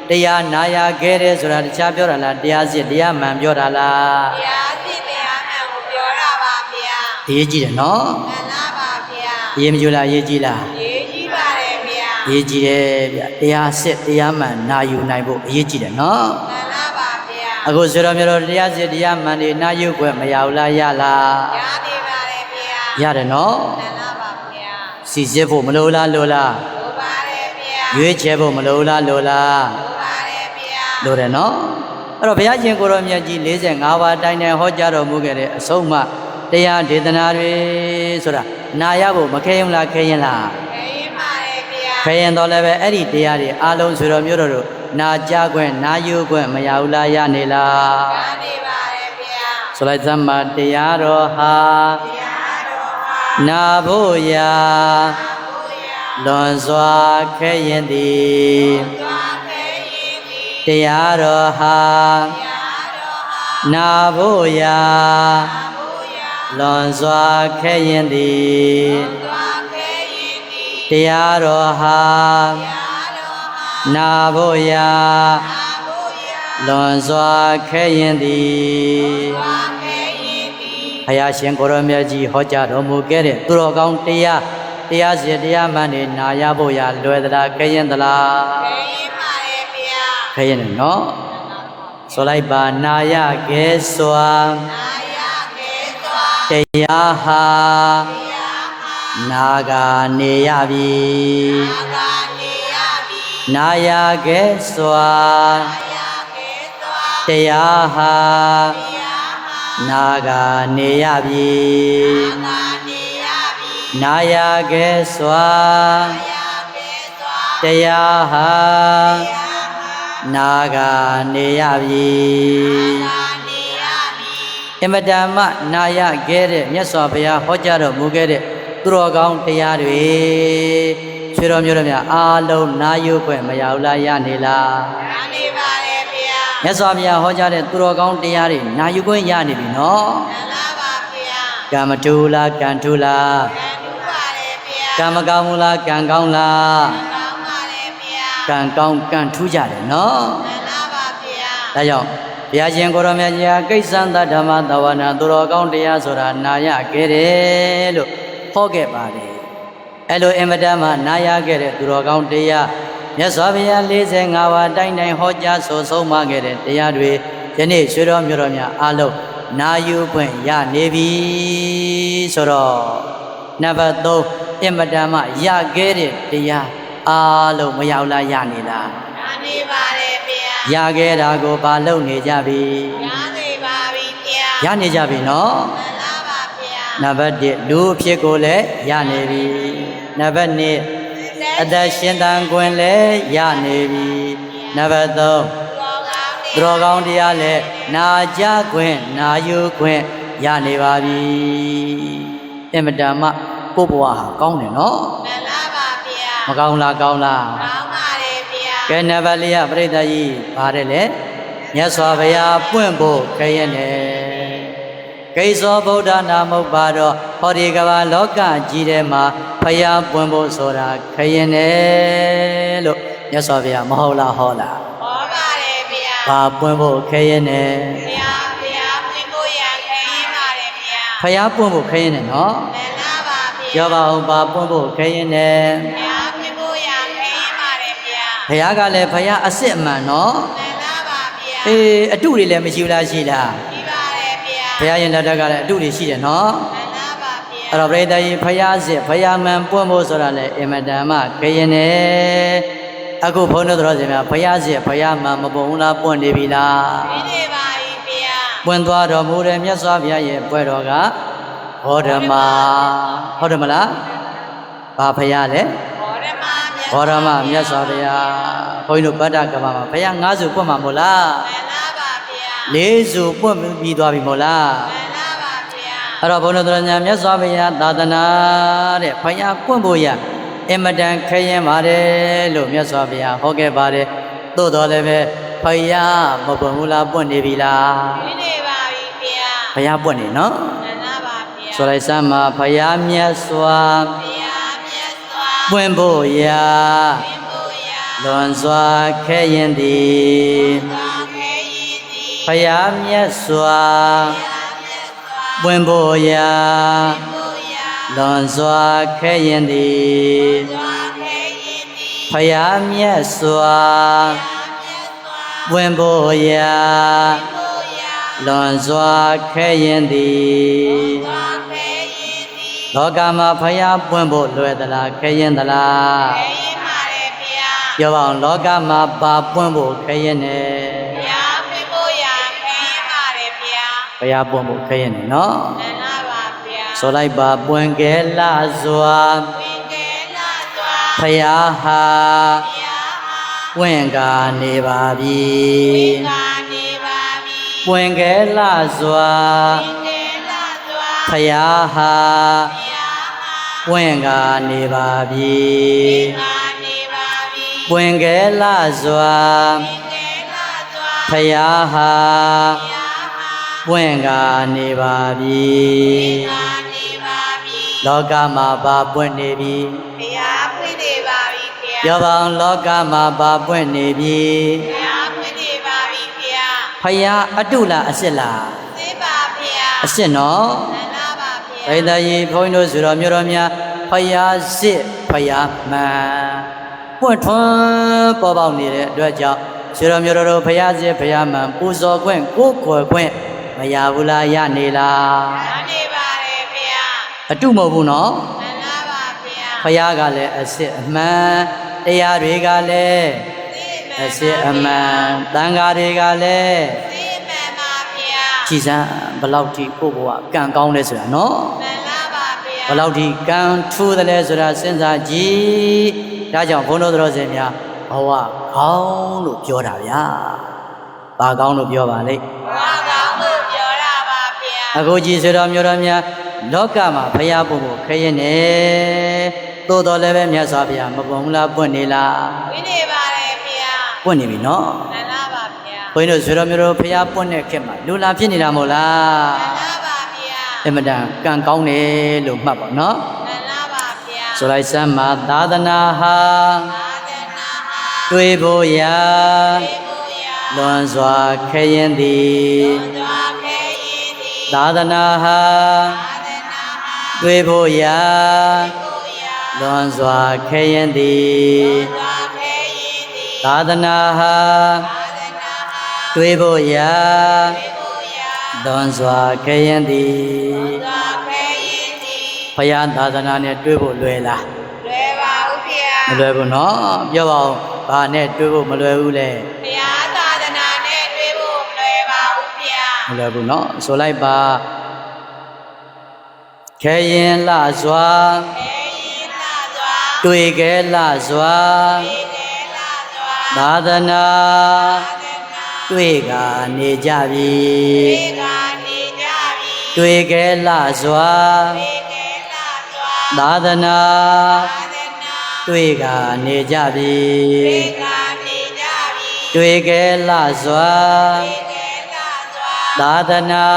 A: တရားနာရခဲ့တယ်ဆိုတာတခြားပြောတာလားတရားစစ်တရားမှန်ပြောတာလားတရားစစ်တရားမှန်ကိုပြောတာပါဗျာအရေးကြီးတယ်နော်မှန်လားပါဗျာအရေးမကြီးလားအရေးကြီးလားအရေးကြီးပါတယ်ဗျာအရေးကြီးတယ်ဗျာတရားစစ်တရားမှန်နာယူနိုင်ဖို့အရေးကြီးတယ်နော်မှန်လားပါဗျာအခုဆိုတော့မျိုးတရားစစ်တရားမှန်တွေနာယူခွင့်မရဘူးလားရလားရနေပါတယ်ဗျာရတယ်နော်မှန်လားပါဗျာစီစစ်ဖို့မလိုလားလိုလားလိုပါတယ်ဗျာရွေးချယ်ဖို့မလိုလားလိုလားလိုတယ်နော်အဲ့တော့ဘုရားရှင်ကိုရောမြတ်ကြီး45ပါးတိုင်းတိုင်းဟောကြားတော်မူခဲ့တဲ့အဆုံးအမတရားဒေသနာတွေဆိုတာ နာရဖို့မခဲရင်လားခဲရင်လား
B: ခဲရင်ပါတယ်ဗျာ
A: ခဲရင်တော့လည်းပဲအဲ့ဒီတရားတွေအားလုံးဆိုတော်မျိုးတို့နာကြခွင့်နာယူခွင့်မရဘူးလားရနေလား
B: ရနေပါတယ်ဗျာ
A: ဆိုလိုက်သမ္မာတရားတော်ဟာ
B: တရားတော်ဟာ
A: နာဖို့ရာ
B: ဘုရား
A: လွန်စွာခဲရင်သည်
B: သွားခဲရင်ဒီ
A: တရားတော်ဟာ
B: တရားတော်ဟာ
A: နာဖို့ရာ
B: ဘုရား
A: လွန်စွာခဲရင်သည်
B: သွားခဲရင်ဒီ
A: တရားတော်ဟာ
B: တရားတော်ဟာ
A: နာဖို့ရာ
B: ဘုရား
A: လွန်စွာခဲရင်သည်
B: သွားခဲရင်ဒီ
A: ဘုရားရှင်ကိုရောမြတ်ကြီးဟောကြားတော်မူခဲ့တဲ့သူတော်ကောင်းတရားစီတရားမှန်နေနာရဖို့ရာလွယ်သလားခဲရင်သလား
B: ခဲရင်ပါတယ်ဗျာ
A: ခဲရင်နော်ဆိုလိုက်ပါနာရခဲစွာ
B: နာယကေသွား
A: တရားဟာ
B: တရားဟာ
A: နာကနေရပြီ
B: အာဂနေယပိ
A: နာရခဲစွာ
B: နာယကေသွား
A: တရားဟာ
B: တရားဟာ
A: နာကနေရပြီ
B: အာဂနေယပိ
A: နာရခဲစွာ
B: နာယကေသွား
A: တရားဟာ
B: တရားဟာ
A: နာကနေရပြီ
B: အာဂနေယပိ
A: အမတမနာရခဲ့တဲ့မြတ်စွာဘုရားဟောကြားတော်မူခဲ့တဲ့သူတော်ကောင်းတရားတွေဆွေတော်မျိုးတို့များအားလုံးနာယူခွင့်မရဘူးလားရနေလား
B: ရနေပါတယ်ဗျာ
A: မြတ်စွာဘုရားဟောကြားတဲ့သူတော်ကောင်းတရားတွေနာယူခွင့်ရနေပြီနော်
B: နလာပါဗျာ
A: ကံမတူလားကံထူလား
B: ကံတူပါတယ်ဗျာ
A: ကံမကောင်းဘူးလားကံကောင်းလား
B: ကောင်းပါတယ်ဗျာ
A: ကံကောင်းကံထူးကြတယ်နော်
B: နလာပါဗျာ
A: ဒါကြောင့်ဘုရားရှင်ကိုရောမြတ်ကြီးဟာကိစ္ဆန္တဓမ္မသဝနာသူတော်ကောင်းတရားဆိုတာနာရခဲ့တယ်လို့ဟောခဲ့ပါတယ်အဲ့လိုအင်မတန်မှနာရခဲ့တဲ့သူတော်ကောင်းတရားမြတ်စွာဘုရား45ပါးတိုင်းတိုင်းဟောကြားဆိုဆုံးမခဲ့တဲ့တရားတွေယနေ့ဆွေတော်မျိုးတော်များအားလုံးနာယူခွင့်ရနေပြီဆိုတော့နံပါတ်3အင်မတန်မှရခဲ့တဲ့တရားအားလုံးမရောက်လားရနေလား
B: ရနေပါတယ်ဗျာ
A: ရခဲ့တာကိုဘာလုပ်နေကြပြီ
B: ရနေပါပြီဗျာ
A: ရနေကြပြီနော်
B: နလာပါဗျာ
A: နံပါတ်1လူအဖြစ်ကိုလည်းရနေပြီနံပါတ်2အသက်ရှင်သန်ခွင့်လည်းရနေပြီနံပါတ်3
B: တော်ကောင်းနေ
A: သူတော်ကောင်းတရားလည်းနာကြခွင့်နာယူခွင့်ရနေပါပြီအင်မတန်မှကိုယ့်ဘဝဟာကောင်းတယ်နော်
B: နလာပါဗျာ
A: မကောင်းလားကောင်းလား
B: ကောင်းပါတယ်ဗျာ
A: ကဲနံပါတ်4ကပြိတ္တကြီးပါတယ်လေမြတ်စွာဘုရားပွင့်ဖို့ခရင်တယ်ကိစ္စောဗုဒ္ဓနာမုတ်ပါတော့ဟောဒီကဘာလောကကြီးထဲမှာဘုရားပွင့်ဖို့ဆိုတာခရင်တယ်လို့မြတ်စွာဘုရားမဟုတ်လားဟောလား
B: ဟောပါတယ်ဗျာ
A: ဘာပွင့်ဖို့ခရင်တယ်
B: ဗျာဗျာပြင်ဖို့ရခဲရင်ပါတယ်ဗျာ
A: ဘုရားပွင့်ဖို့ခရင်တယ်နော်
B: နလာပါဗျာ
A: ပြောပါဦးဘာပွင့်ဖို့ခရင်တယ်
B: ဗျာပြင်ဖို့ရခဲရင်ပါတယ်ဗျာ
A: ဘုရားကလည်းဘုရားအစစ်အမှန်နော်
B: နလာပါဗျာ
A: အေးအတုတွေလည်းမရှိဘူးလားရှိလား
B: ဒီပါတယ်ဗျာ
A: ဘုရားရင်လက်ထက်ကလည်းအတုတွေရှိတယ်နော်
B: နလာပါဗျာ
A: အဲ့တော့ပရိသတ်ကြီးဖယားစစ်ဖယားမှန်ပွင့်ဖို့ဆိုတာလေအင်မတန်မှခရင်နေအခုဘုန်းတော်တော်စင်များဖယားစစ်ဖယားမှန်မပွင့်ဘူးလားပွင့်နေပြီလား
B: ဒီနေပါပြီဗျာ
A: ပွင့်သွားတော်မူတဲ့မြတ်စွာဘုရားရဲ့ပွဲတော်ကဘောဓမာဟုတ်တယ်မလားဘာဖယားလဲ
B: ဘောရမမြတ်
A: ဘောဓမာမြတ်စွာဘုရားဘုန်းကြီးတို့ဗတ္တကမ္ဘာမှာဖယား9စုပွင့်မှာမို့လား
B: နလာပါဗျာ
A: 4စုပွင့်ပြီးသွားပြီမို့လား
B: နလာပါဗျာ
A: အဲ့တော့ဘုန်းတော်တော်ညာမြတ်စွာဘုရားသာသနာတဲ့ဖယားပွင့်ဖို့ရအင်မတန်ခရင်ပါတယ်လို့မြတ်စွာဘုရားဟောခဲ့ပါတယ်သို့တော်လည်းပဲဖယားမပွင့်ဘူးလားပွင့်နေပြီလား
B: ဒီနေပါပြီဗျာ
A: ဖယားပွင့်နေနော်
B: နလာပါဗျာ
A: ဆိုလိုက်စမ်းမှာဖယားမြတ်စွာ
B: ဗျာမြတ်စွာ
A: ပွင့်ဖို့ရ
B: ပြင်ဖို့ရ
A: လွန်စွာခရင်သည်
B: သာခဲရင်ဒီ
A: ဖယားမြတ်စွာ
B: မြတ်စွာ
A: ပွင့်ဖို့ရ
B: ဖို့ရ
A: လွန်စွာခရင်သည်
B: သာခဲရင်ဒီ
A: ဖယားမြတ်စွာ
B: မြတ်စွာ
A: ပွင့်ဖို့ရ
B: ဖို့ရ
A: လွန်စွာခဲရင်သည်
B: သာခဲရင်ဒီ
A: လောကမှာဖယားပွင့်ဖို့လွယ်သလားခဲရင်သလား
B: ခဲရင်ပါတယ်ဗျာ
A: ပြောပါအောင်လောကမှာပါပွင့်ဖို့ခဲရင်နဲ့
B: ဗျာပြင်ဖို့ရခဲရင်ပါတယ်ဗျာ
A: ဖယားပွင့်ဖို့ခဲရင်နဲ့နော်
B: နလာပါဗျာ
A: ဆိုလိုက်ပါပွင့်ကဲလာစွာ
B: ဝိကေလာစွာ
A: ဖယားဟာ
B: ဘုရားဟာ
A: ပွင့်ကနေပါပြီ
B: ဝိကနေပါပြီ
A: ပွင့်ကဲလာစွာ
B: ဝိကေလာစွာ
A: ဖယားဟာ
B: ဘုရားဟာ
A: ပွင့်ကနေပါပြီ
B: ဝိကနေပါပြီ
A: ပွင့်ကဲလာစွာ
B: ဝိကေလာစွာ
A: ဖယားဟာ
B: ဘုရားဟာ
A: ပွင့်ကနေပါပြီ
B: ဝိကနေပါပြီ
A: လောကမှာပါပွင့်နေပြီ
B: ဘုရားဖွင့်နေပါပြီဘုရား
A: ပြောပါအောင်လောကမှာပါပွင့်နေပြီ
B: ဘုရားဖွင့်နေပါပြီဘုရား
A: ဖယားအတုလားအစ်စ်လား
B: သိပါဘုရား
A: အစ်စ်နော်
B: နန္ဒပါဘုရား
A: ဗိဒ္ဓယေဘုန်းကြီးတို့ဆိုတော်မျိုးတော်များဖယားစစ်ဖယားမှန်ပွင့်ထွန်းပေါ်ပေါက်နေတဲ့အတွက်ကြောင့်ဆိုတော်မျိုးတော်တို့ဖယားစစ်ဖယားမှန်ပူဇော်ခွင့်ကိုယ်ကွယ်ခွင့်မရဘူးလားရနေလား
B: ရနေပါတယ်ဘုရား
A: အတုမဟုတ်ဘူးနော်
B: နန္ဒပါဘုရား
A: ဖယားကလည်းအစစ်အမှန်တရားတွေကလည်း
B: သိမှ
A: အ
B: န်
A: စစ်အမှန်တန်ဃာတွေကလည်း
B: သိမှန်ပါဘုရား
A: ကြည်စမ်းဘလောက်ထိကိုယ့်ဘဝကံကောင်းလဲဆိုတာနော်
B: နန္ဒပါဘုရား
A: ဘလောက်ထိကံထူးတယ်လဲဆိုတာစဉ်းစားကြည့်ဒါကြောင့်ဘုန်းတော်တော်စင်များဘဝကောင်းလို့ပြောတာဗျာဘာကောင်းလို့ပြောပါလိမ့်
B: ဘာကောင်းလို့ပြောတာပါဘုရား
A: အခုကြည်ဆိုတော်မျိုးတော်များလောကမှာဖရာပုဂ္ဂိုလ်ခရင်နေသို့တော်လည်းပဲမြတ်စွာဘုရားမပုံလားပွင့်နေလား
B: ဝင်နေပါတယ်ဘုရား
A: ပွင့်နေပြီနော်
B: နန္ဒပါဘုရား
A: ဘုန်းကြီးတို့ဆိုတော်မျိုးတော်ဖရာပွင့်တဲ့ခေတ်မှာလူလာဖြစ်နေတာမဟုတ်လား
B: နန္ဒပါဘုရား
A: အင်မတန်ကံကောင်းတယ်လို့မှတ်ပါနော်
B: နန္ဒပါဘုရား
A: ဆိုလိုက်စမ်းမှာသာသနာဟာ
B: သာသနာဟာ
A: တွေ့ဖို့ရာ
B: သေဖို့ရာ
A: လွန်စွာခရင်သည်
B: သွာခဲရင်သည်
A: သာသနာဟာ
B: သာသနာဟာ
A: တွေ့ဖို့ရာ
B: ကိုရာ
A: လွန်စွာခရင်သည်
B: သွာခဲရင်သည်
A: သာသနာဟာ
B: သာသနာဟာ
A: တွေ့ဖို့ရာ
B: သေဖို့ရာ
A: လွန်စွာခရင်သည်
B: သွာခဲရင်သည်
A: ဘုရားသာသနာနဲ့တွေ့ဖို့လွယ်လား
B: လွယ်ပါဦးဘုရား
A: မလွယ်ဘူးနော်ပြောပါဦးဘာနဲ့တွေ့ဖို့မလွယ်ဘူးလဲ
B: ဘုရားသာသနာနဲ့တွေ့ဖို့မလွယ်ပါဘူးဘုရား
A: မလွယ်ဘူးနော်ဆိုလိုက်ပါခဲရင်လှစွာ
B: ခဲရင်လာစွာ
A: တွေ့ခဲ့လှစွာ
B: ဒီကေလာစွာ
A: သာသနာ
B: သာသနာ
A: တွေ့ကနေကြပြီ
B: ဒီကနေကြပြီ
A: တွေ့ခဲ့လှစွာ
B: ဒီကေလာစွာ
A: သာသနာ
B: သာသနာ
A: တွေ့ကနေကြပြီ
B: ဒီကနေကြပြီ
A: တွေ့ခဲ့လှစွာ
B: ဒီကေလာစွာ
A: သာသနာ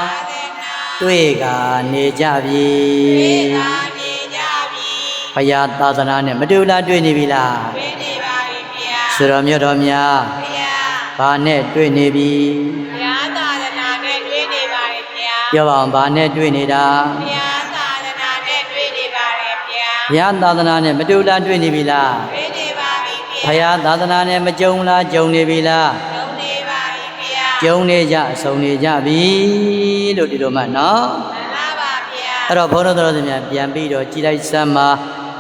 B: သာသနာ
A: တွေ့ကနေကြပြီ
B: ဒီကနေကြပြီ
A: ဘုရားသာသနာနဲ့မတူလားတွေ့နေပြီလား
B: တွေ့နေပါပြီဘုရား
A: ဆိုတော်မြတ်တော်များ
B: ဘုရား
A: ဘာနဲ့တွေ့နေပြီ
B: ဘုရားသာသနာနဲ့တွေ့နေပါပြီဘုရား
A: ပြောပါအောင်ဘာနဲ့တွေ့နေတာ
B: ဘုရားသာသနာနဲ့တွေ့နေပါတယ်ဘုရား
A: ဘုရားသာသနာနဲ့မတူလားတွေ့နေပြီလား
B: တွေ့နေပါပြီဘု
A: ဘု
B: ရား
A: ရားသာသနာနဲ့မကြုံလားကြုံနေပြီလား
B: လုံးနေပါပြီဘုရား
A: ကြုံနေကြဆုံနေကြပြီလို့ဒီလိုမှနော်
B: မှန်လားပါဘုရား
A: အဲ့တော့ဘုန်းတော်တော်များပြန်ပြီးတော့ကြည်လိုက်စမ်းပါ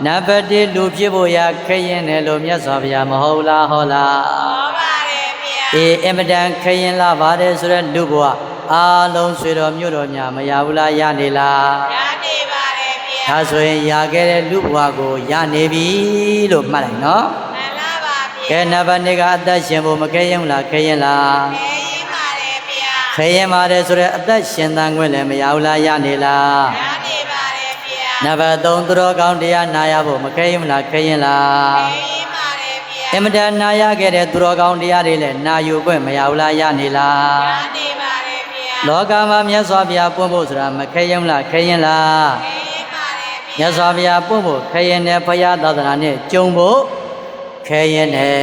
A: နံပါတ်1လူဖြစ်ဖို့ရခရင်တယ်လို့မြတ်စွာဘုရားမဟုတ်လားဟောလား
B: ဟောပါတယ်ဘုရား
A: အေးအင်မတန်ခရင်လာပါတယ်ဆိုတော့လူဘဝအားလုံးဆွေတော်မြို့တော်များမရဘူးလားရနေလား
B: ရနေပါတယ်ဘုရား
A: ဒါဆိုရင်ရခဲ့တဲ့လူဘဝကိုရနေပြီလို့မှတ်လိုက်နော်
B: မှန်လားပါဘု
A: ကဲ
B: ရား
A: နံပါတ်2ကအသက်ရှင်ဖို့မခဲရင်လားခဲရင်လား
B: ခဲရင်ပါတယ်ဘုရား
A: ခဲရင်ပါတယ်ဆိုတော့အသက်ရှင်သန်ခွင့်လည်းမရဘူးလားရနေလား
B: ရနေပါတယ်ဘုရား
A: နံပါတ်3သူတော်ကောင်းတရားနာရဖို့မခဲရင်လားခဲရင်လား
B: ခဲရင်ပါတယ်ဘုရား
A: အင်မတန်နာရခဲ့တဲ့သူတော်ကောင်းတရားတွေလည်းနာယူခွင့်မရဘူးလားရနေလား
B: ရနေပါတယ်ဘုရား
A: လောကမှာမြတ်စွာဘုရားပွင့်ဖို့ဆိုတာမခဲရင်လားခဲရင်လား
B: ခဲရင်ပါတယ်ဘု
A: မြ
B: ရား
A: တ်စွာဘုရားပွင့်ဖို့ခဲရင်နဲ့ဘုရားသာသနာနဲ့ကြုံဖို့ခဲရင်နဲ့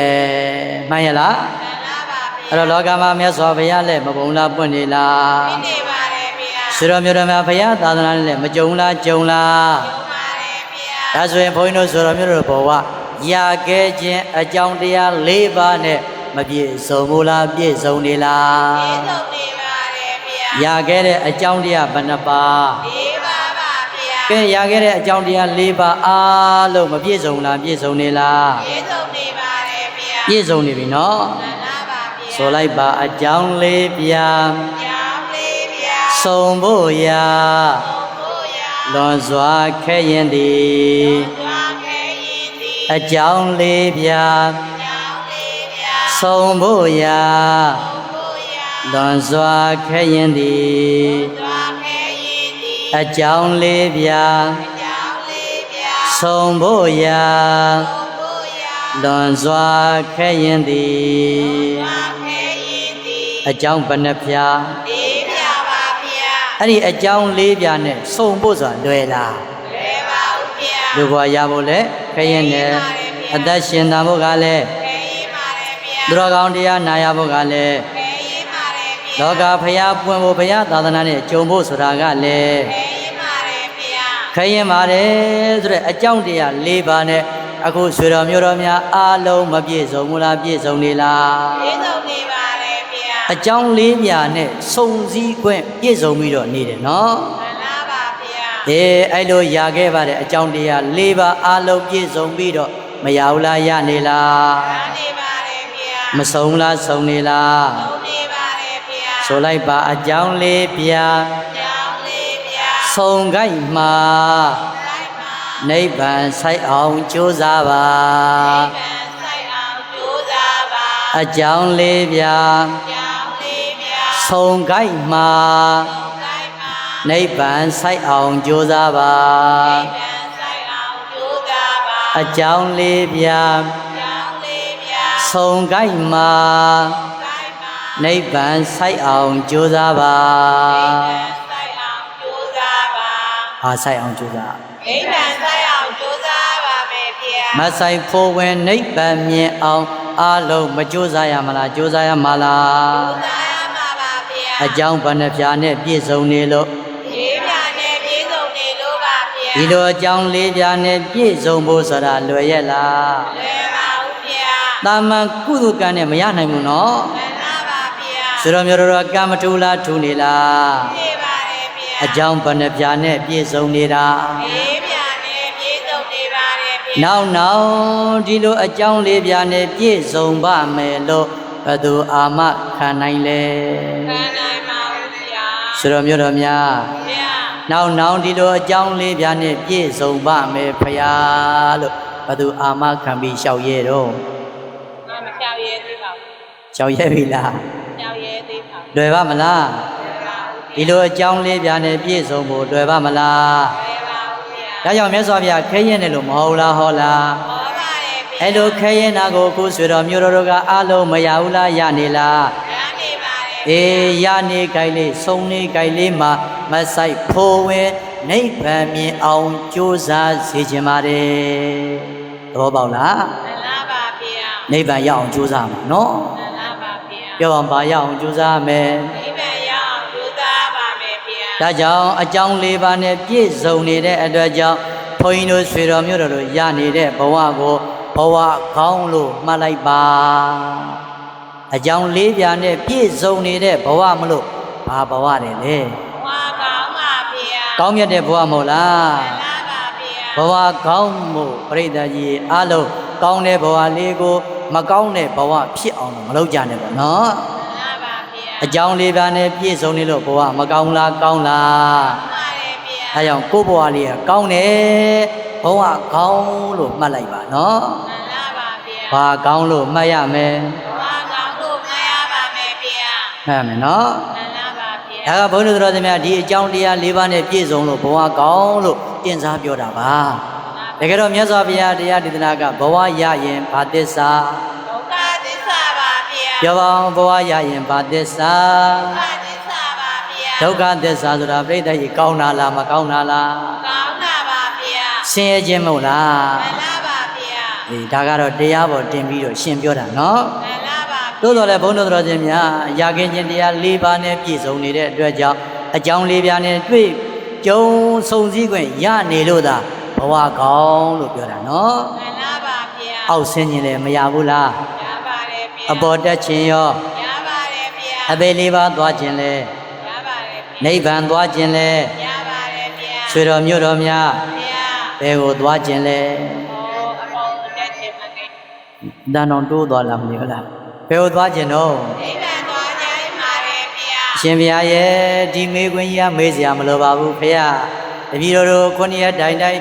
A: မှန်ရလား
B: မှန်လားပါဘု
A: အဲ့
B: ရား
A: တော့လောကမှာမြတ်စွာဘုရားလည်းမပုံလားပွင့်နေလား
B: ဖြစ်နေပါတယ်ဘုရား
A: ဆွေတော်မျိုးတော်များဘုရားသာသနာနဲ့လည်းမကြုံလားကြုံလား
B: ကျုံပါတယ်ဘုရား
A: ဒါဆိုရင်ဘုန်းကြီးတို့ဆွေတော်မျိုးတော်ဘဝရခဲ့ခြင်းအကြောင်းတရား၄ပါးနဲ့မပြည့်စုံဘူးလားပြည့်စုံနေလား
B: ကျေးဇူးနေပါတယ်ဘုရား
A: ရခဲ့တဲ့အကြောင်းတရားဘယ်နှပါး
B: ဒီပါပါဘုရား
A: ကဲရခဲ့တဲ့အကြောင်းတရား၄ပါးအားလုံးမပြည့်စုံလားပြည့်စုံနေလား
B: ကျေးဇူးနေပါတယ်ဘုရား
A: ပြည့်စုံနေပြီနော်
B: မှန်လားပါဘုရား
A: ဆိုလိုက်ပါအကြောင်း၄ပြား
B: ကြောင်းလေးဘုရား
A: စုံဖို့ရာ
B: ဘုရား
A: လွန်စွာခဲရင်သည်
B: စွာခဲရင်သည်
A: အကြောင်းလေးပြ
B: ကြောင်းလေးပြ
A: ဆုံးဖို့ရာ
B: ဘုရား
A: လွန်စွာခဲရင်သည်
B: စွာခဲရင်သည်
A: အကြောင်းလေးပြ
B: ကြောင်းလေးပြ
A: ဆုံးဖို့ရာ
B: ဘုရား
A: လွန်စွာခဲရင်သည်
B: စွာခဲရင်သည်
A: အကြောင်းဘယ်နှပြ
B: လေးပြပါဗျာ
A: အဲ့ဒီအကြောင်းလေးပြနဲ့စုံဖို့ဆိုတာလွယ်လား
B: လွယ်ပါဦးဗျာ
A: လူဘဝရဖို့လဲခရင်နဲ့အသက်ရှင်သန်ဖို့ကလည်း
B: ခဲရင်ပါတယ်ဗျာ
A: သူတော်ကောင်းတရားနာရဖို့ကလည်း
B: ခဲရင်ပါတယ်ဗျာ
A: လောကဖရာပွင့်ဖို့ဖရာသာသနာနဲ့ကြုံဖို့ဆိုတာကလည်း
B: ခဲရင်ပါတယ်ဗျာ
A: ခရင်ပါတယ်ဆိုတဲ့အကြောင်းတရား၄ပါးနဲ့အခုဆွေတော်မျိုးတော်များအားလုံးမပြည့်စုံဘူးလားပြည့်စုံနေလား
B: ပြည့်စုံနေပါတယ်ဗျာ
A: အကြောင်း၄ပြားနဲ့စုံစည်းခွင့်ပြည့်စုံပြီးတော့နေတယ်နော်
B: မှန်လားပါဗျာ
A: အဲ့လိုရခဲ့ပါတဲ့အကြောင်းတရား၄ပါးအားလုံးပြည့်စုံပြီးတော့မရဘူးလားရနေလား
B: ရနေပါတယ်ဗျာ
A: မစုံလားစုံနေလား
B: သုံးနေပါတယ်ဗျာ
A: ဆိုလိုက်ပါအကြောင်း၄ပြား
B: ကြောင်းလေးဗျာ
A: စုံကိုက်မှာ
B: လိုက်ပါ
A: နိဗ္ဗာန်ဆိုင်အောင်ကြိုးစားပါ
B: ပန်းဆိုင်အောင်ကြိုးစားပါ
A: အကြောင်း၄ပြား
B: ကြောင်းလေးဗျာ
A: စုံကိုက်မှာ
B: လိုက်ပါ
A: နိဗ္ဗာန်ဆိုင်အောင်ကြိုးစားပါ
B: ပန်းဆိုင်အောင်ကြိုးစားပါ
A: အကြောင်း၄ပြား
B: ကြောင်းလေးဗျာ
A: စုံကိုက်မှာ
B: လိုက်ပါ
A: နိဗ္ဗာန်ဆိုင်အောင်ကြိုးစားပါ
B: ပန်းဆိုင်အောင်ကြိုးစားပါ
A: ဟာဆိုင်အောင်ကြိုးစား
B: နိဗ္ဗာန်ဆိုင်အောင်ကြိုးစားပါမယ်ဗျာ
A: မဆိုင်ဖို့ဝင်နိဗ္ဗာန်မြင်အောင်အားလုံးမကြိုးစားရမလားကြိုးစားရမလား
B: ကြိုးစားရမှာပါဗျာ
A: အကြောင်းဘဏ္ဍဖြာနဲ့ပြည့်စုံနေလို့
B: လေးပြနဲ့ပြည့်စုံနေလို့ပါဗျာ
A: ဒီလိုအကြောင်း၄ပြားနဲ့ပြည့်စုံဖို့ဆိုတာလွယ်ရဲ့လား
B: လွယ်ပါဦးဗျာ
A: တာမန်ကုသကံနဲ့မရနိုင်ဘူးနော်
B: မှန်လားပါဗျာ
A: ဆိုတော့မျိုးတော်ကံမထူလားထူနေလား
B: ပြည့်ပါတယ်ဗျာ
A: အကြောင်းဘဏ္ဍဖြာနဲ့ပြည့်စုံနေတာ
B: လေးပြနဲ့ပြည့်စုံနေပါတယ်ဗျာ
A: နောက်ဒီလိုအကြောင်း၄ပြားနဲ့ပြည့်စုံပါမယ်လို့ဘယ်သူအာမခံနိုင်လဲ
B: ခံနိုင်ပါဦးဗျာ
A: ဆိုတော့မျိုးတော်များ
B: ဗျာ
A: နောက်ဒီလိုအကြောင်း၄ပြားနဲ့ပြည့်စုံပါမယ်ဖရာလို့ဘယ်သူအာမခံပြီးလျှောက်ရဲတော့
B: ငါမကြောက်ရဲသေးပါဘူး
A: လျှောက်ရဲပြီလား
B: ကြောက်ရဲသေးပါ
A: လွယ်ပါမလား
B: လွယ်ပါဦး
A: ဒီလိုအကြောင်း၄ပြားနဲ့ပြည့်စုံဖို့လွယ်ပါမလား
B: လွယ်ပါဦးဗျာ
A: ဒါကြောင့်မြတ်စွာဘုရားခဲရင်တယ်လို့မဟုတ်လားဟောလား
B: ဟောပါတယ်ဗျာ
A: အဲ့လိုခဲရင်တာကိုအခုဆွေတော်မျိုးတော်တို့ကအားလုံးမရဘူးလားရနေလား
B: ရနေပါတယ်
A: အေးရနေကြိုင်လေးစုံနေကြိုင်လေးမှာမဆိုင်ဖို့ဝင်နိဗ္ဗာန်မြင်အောင်ကြိုးစားစေခြင်းပါတယ်သဘောပေါက်လား
B: မှန်လားပါဗျာ
A: နိဗ္ဗာန်ရအောင်ကြိုးစားမှာနော်
B: မှန်လားပါဗျာ
A: ပြောအောင်ပါရအောင်ကြိုးစားမယ်
B: နိဗ္ဗာန်ရအောင်ကြိုးစားပါမယ်ဗျာ
A: ဒါကြောင့်အကြောင်း၄ပါးနဲ့ပြည့်စုံနေတဲ့အတွက်ကြောင့်ဘုန်းကြီးတို့ဆွေတော်မျိုးတော်တို့ရနေတဲ့ဘဝကိုဘဝကောင်းလို့မှတ်လိုက်ပါအကြောင်း၄ပြားနဲ့ပြည့်စုံနေတဲ့ဘဝမလို့ဘာဘဝတယ်လဲ
B: ဘဝကောင်းပါဗျာ
A: ကောင်းမြတ်တဲ့ဘဝမဟုတ်လား
B: မှန်လားပါဗျာ
A: ဘဝကောင်းမှုပြိတ္တကြီးအားလုံးကောင်းတဲ့ဘဝလေးကိုမကောင်းတဲ့ဘဝဖြစ်အောင်မလုပ်ကြနဲ့ပေါ့နော်
B: မှန်လားပါဗျာ
A: အကြောင်း၄ပါးနဲ့ပြည့်စုံနေလို့ဘဝမကောင်းလားကောင်းလား
B: ပါတယ်ဗျာ
A: အဲကြောင့်ကိုယ့်ဘဝလေးကကောင်းတယ်ဘဝကောင်းလို့မှတ်လိုက်ပါနော်
B: မှန်လားပါဗျာ
A: ဘာကောင်းလို့မှတ်ရမယ်
B: ဘဝကောင်းလို့မရပါမယ်ဗျာ
A: မှတ်မယ်နော်
B: မှန်လားပါဗျာ
A: ဒါကဘုန်းတော်တော်များဒီအကြောင်းတရား၄ပါးနဲ့ပြည့်စုံလို့ဘဝကောင်းလို့တင်စားပြောတာပါတကယ်တော့မြတ်စွာဘုရားတရားဒေသနာကဘဝရရင်ဘာသစ္စာ
B: ဒုက္ခသစ္စာပါဗျာ
A: ပြောပါအောင်ဘဝရရင်ဘာသစ္စာ
B: ဒုက္ခသစ္စာပါဗျာ
A: ဒုက္ခသစ္စာဆိုတာပြိတ္တကြီးကောင်းတာလားမကောင်းတာလား
B: ကောင်းတာပါဗျာ
A: ဆင်းရဲခြင်းမဟုတ်လား
B: မှန်လားပါဗျာ
A: အေးဒါကတော့တရားပေါ်တင်ပြီးတော့ရှင်းပြောတာနော်
B: မှန်လားပါ
A: သို့တော်လည်းဘုန်းတော်တော်ချင်းများရာခင်ခြင်းတရား၄ပါးနဲ့ပြည့်စုံနေတဲ့အတွက်ကြောင့်အကြောင်း၄ပါးနဲ့တွေ့ကြုံဆုံစည်းခွင့်ရနေလို့သာဘဝကောင်းလို့ပြောတာနော်
B: မှန်လားပါဗျာ
A: အောက်ဆင်းခြင်းလည်းမရဘူးလား
B: ရပါတယ်ဗျာ
A: အပေါ်တက်ခြင်းရော
B: ရပါတယ်ဗျာ
A: အပေ၄ပါးသွားခြင်းလဲ
B: ရပါတယ်ဗျာ
A: နိဗ္ဗာန်သွားခြင်းလဲ
B: ရပါတယ်ဗျာ
A: ဆွေတော်မျိုးတော်များ
B: ဗျာ
A: ဘယ်ကိုသွားခြင်းလဲ
B: ဟောအပေါင်းအတက်ခြင်းမကိ
A: တန်တော်တိုးသွားလားမသိဘူးလားဘယ်ကိုသွားခြင်းတော့
B: နိဗ္ဗာန်သွားကြပါတယ်ဗျာ
A: ရှင်ဘုရားရဲ့ဒီမေးခွန်းကြီးကမေးစရာမလိုပါဘူးဖေရတ ပြည်တော်တို့ခုနှစ်ရက်တိုင်းတိုင်း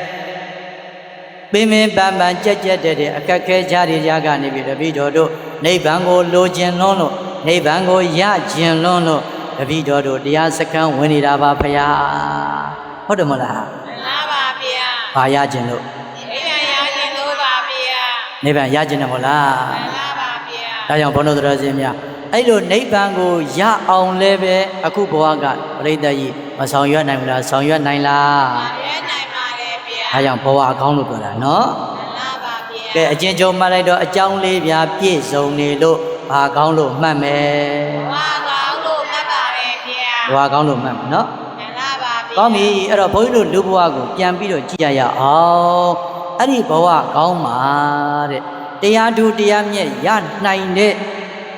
A: ပင်ပင်ပန်းပန်းကြက်ကြက်တဲ့အခက်ခဲကြတွေကြကနေပြီးတပည့်တော်တို့နိဗ္ဗာန်ကိုလိုချင်လွန်းလို့နိဗ္ဗာန်ကိုရကျင်လွန်းလို့တပည့်တော်တို့တရားစခန်းဝင်နေတာပါဖရာဟုတ်တယ်မလား
B: မှန်လားပါဗျာ
A: ဘာရကျင်လို့
B: နိဗ္ဗာန်ရခြင်းလို့ပါဗျာ
A: နိဗ္ဗာန်ရကျင်တယ်မဟုတ်လား
B: မှန်လားပါဗျာ
A: ဒါကြောင့်ဘုန်းတော်တော်ရှင်များအဲ့လိုနိဗ္ဗာန်ကိုရအောင်လည်းပဲအခုဘဝကပြိတ္တကြီးမဆောင်ရွက်နိုင်ဘူးလားဆောင်ရွက်နိုင်လား
B: ပါရွေးနိုင်ပါလေဗျာ
A: ဒါကြောင့်ဘဝအကောင်းလို့ပြောတာနော်
B: မှန်လားပါဗျာ
A: ကဲအချင်းချင်းမှတ်လိုက်တော့အကြောင်းလေးပြပြည့်စုံနေလို့ဘာကောင်းလို့မှတ်မယ်
B: ဝါကောင်းလို့မှတ်ပါလေဗျာ
A: ဘာကောင်းလို့မှတ်မယ်နော်
B: မှန်လားပါဗျာ
A: ကောင်းပြီအဲ့တော့ဘုန်းကြီးတို့လူဘဝကိုပြန်ပြီးတော့ကြည့်ရအောင်အဲ့ဒီဘဝကောင်းမှာတဲ့တရားတူတရားမြတ်ရနိုင်တဲ့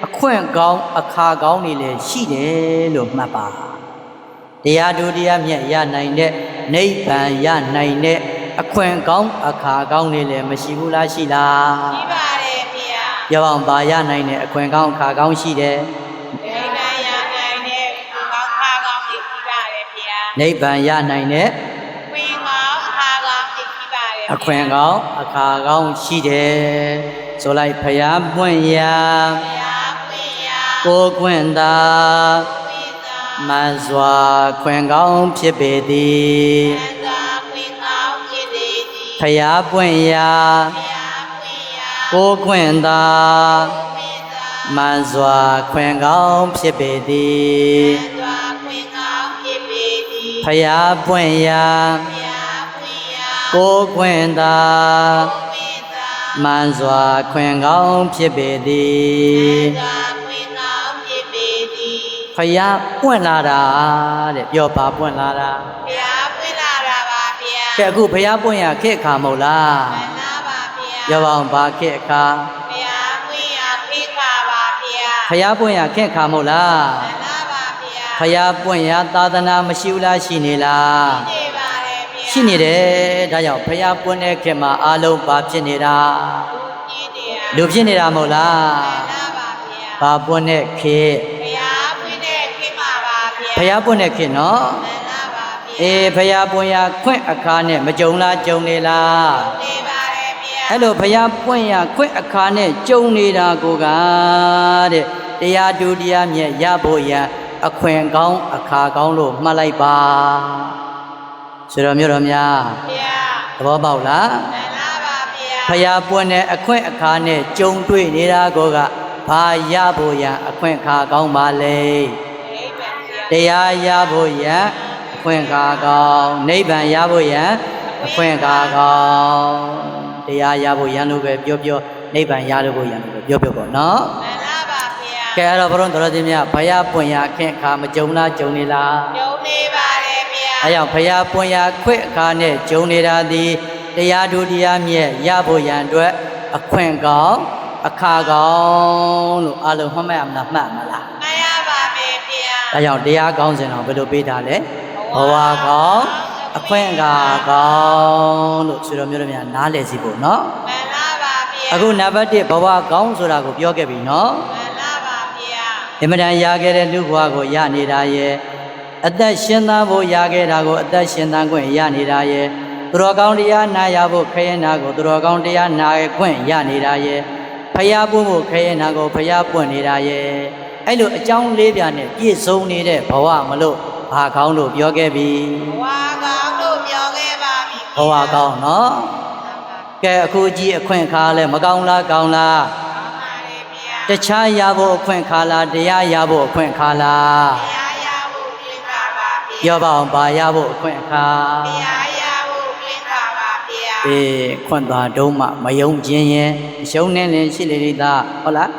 A: အခွင့်ကောင်းအခါကောင်းတွေလည်းရှိတယ်လို့မှတ်ပါတရားတူတရားမြတ်ရနိုင်တဲ့နိဗ္ဗာန်ရနိုင်တဲ့အခွင့်ကောင်းအခါကောင်းတွေလည်းမရှိဘူးလားရှိလား
B: ရှိပါတယ်ဗျာ
A: ပြောအောင်ပါရနိုင်တဲ့အခွင့်ကောင်းအခါကောင်းရှိတယ်
B: နိဗ္ဗာန်ရနိုင်တဲ့ကောင်းခါကောင်းသိရှိပါတယ်ဗျာ
A: နိဗ္ဗာန်ရနိုင်တဲ့
B: ဝင်းကောင်းခါကောင်းသိရှိပါတယ်
A: အခွင့်ကောင်းအခါကောင်းရှိတယ်ဆိုလိုက်ဖရာပွင့်ရာ
B: ဗျာဝင်းရ
A: ကိုယ်ခွင့်သာ
B: ဝင်းသာ
A: မန်စွာခွင့်ကောင်းဖြစ်ပေသည်
B: သံသာဝင်းကောင်းဖြစ်သည်ဒီ
A: ဖရာပွင့်ရာ
B: ဗျာဝင်းရ
A: ကိုယ်ခွင့်သာ
B: ဝင်းသာ
A: မန်စွာခွင့်ကောင်းဖြစ်ပေသည်
B: သံသာဝင်းကောင်းဖြစ်ပေသည်
A: ဖရာပွင့်ရာ
B: ဗျာဝင်းရ
A: ကိုယ်ခွင့်သာ
B: ဝင်းသာ
A: မန်စွာခွင့်ကောင်းဖြစ်ပေသည်
B: သံသာဝင်းကောင်းဖြစ်ပေသည်
A: ဖရာပွင့်လာတာတဲ့ပြောပါပွင့်လာတာ
B: ဗျာဝင်းလာတာပါဗျာ
A: ကဲအခုဖရာပွင့်ရခေတ်အခါမဟုတ်လား
B: မှန်လားပါဗျာ
A: ပြောပါအောင်ဘာခေတ်အခါ
B: ဗျာဝင်းရဖိခါပါဗျာ
A: ဖရာပွင့်ရခေတ်အခါမဟုတ်လား
B: မှန်လားပါဗျာ
A: ဖရာပွင့်ရသာသနာမရှိဘူးလားရှိနေလား
B: နေပါတယ်ဗျာ
A: ရှိနေတယ်ဒါကြောင့်ဖရာပွင့်တဲ့ခေတ်မှာအားလုံးဘာဖြစ်နေတာ
B: ကြည့်တယ်
A: လူဖြစ်နေတာမဟုတ်လား
B: မှန်လားပါဗျာ
A: ဘာပွင့်တဲ့ခေတ်
B: ဗျာဝင်းတဲ့ခိပါပါဗျာ
A: ဖရာပွင့်တဲ့ခေတ်နော်
B: မှန်လားပါဗျာ
A: အေးဖရာပွင့်ရခွင့်အခါနဲ့မကြုံလားကြုံနေလား
B: နေပါတယ်ဗျာ
A: အဲ့လိုဖရာပွင့်ရခွင့်အခါနဲ့ကြုံနေတာကိုကတဲ့တရားတူတရားမြတ်ရဖို့ရန်အခွင့်ကောင်းအခါကောင်းလို့မှတ်လိုက်ပါဆိုတော့မြို့တော်များ
B: ဗျာ
A: သဘောပေါက်လား
B: မှန်လားပါဗျာ
A: ဖရာပွင့်တဲ့အခွင့်အခါနဲ့ကြုံတွေ့နေတာကိုကဘာရဖို့ရန်အခွင့်အခါကောင်းပါလဲ
B: နိဗ္ဗာန်ဗျာ
A: တရားရဖို့ရန်အခွင့်အခါကောင်းနိဗ္ဗာန်ရဖို့ရန်အခွင့်အခါကောင်းတရားရဖို့ရန်လို့ပဲပြောနိဗ္ဗာန်ရလို့ရန်လို့ပြောပေါ့နော်
B: မှန်လားပါဗျာ
A: ကဲအဲ့တော့ဘုရားတော်ရှင်များဘုရားပွင့်ရအခင့်အခါမကြုံလားကြုံနေလား
B: ယုံနေပါတယ်ဗျာ
A: အဲကြောင့်ဘုရားပွင့်ရခွင့်အခါနဲ့ကြုံနေတာသည်တရားတူတရားမြတ်ရဖို့ရန်အတွက်အခွင့်ကောင်းအခါကောင်းလို့အလုံးမှတ်မရမလားမှတ်မလား
B: မရပါမယ်ဗျာ
A: ဒါကြောင့်တရားကောင်းစဉ်တော်ဘယ်လိုပေးတာလဲဘဝကောင်းအခွင့်အခါကောင်းလို့ဆိုတော်မျိုးတို့များနားလည်စီဖို့နော်
B: မှန်လားပါဗျာ
A: အခုနံပါတ်1ဘဝကောင်းဆိုတာကိုပြောခဲ့ပြီနော်
B: မှန်လားပါဗျာ
A: အင်မတန်ရခဲ့တဲ့လူဘဝကိုရနေတာရဲ့အသက်ရှင်သန်ဖို့ရခဲ့တာကိုအသက်ရှင်သန်ခွင့်ရနေတာရဲ့သူတော်ကောင်းတရားနာရဖို့ခရင်နာကိုသူတော်ကောင်းတရားနာခွင့်ရနေတာရဲ့ဖျားပွင့်ဖို့ခရင်နာကိုဖျားပွင့်နေတာရဲ့အဲ့လိုအကြောင်းလေးပြားနဲ့ပြည့်စုံနေတဲ့ဘဝမလို့ဘာကောင်းလို့ပြောခဲ့ပြီ
B: ဝါကောင်းလို့ပြောခဲ့ပါပြီ
A: ဘဝကောင်းနော်ကဲအခုကြည့်အခွင့်အခါလဲမကောင်းလားကောင်းလား
B: ကောင်းပါလေဗျာ
A: တခြားရဖို့အခွင့်အခါလားတရားရဖို့အခွင့်အခါလား
B: တရားရဖို့ပြင်ပါပါဗျာ
A: ပြောပါအောင်ဘာရဖို့အခွင့်အခါ
B: တရားရဖို့ပြင်ပါပါဗျာ
A: အေးခွင့်သာတုံးမှမယုံခြင်းရင်ရှုံးနေလင်ရှိလေလေသားဟုတ်လား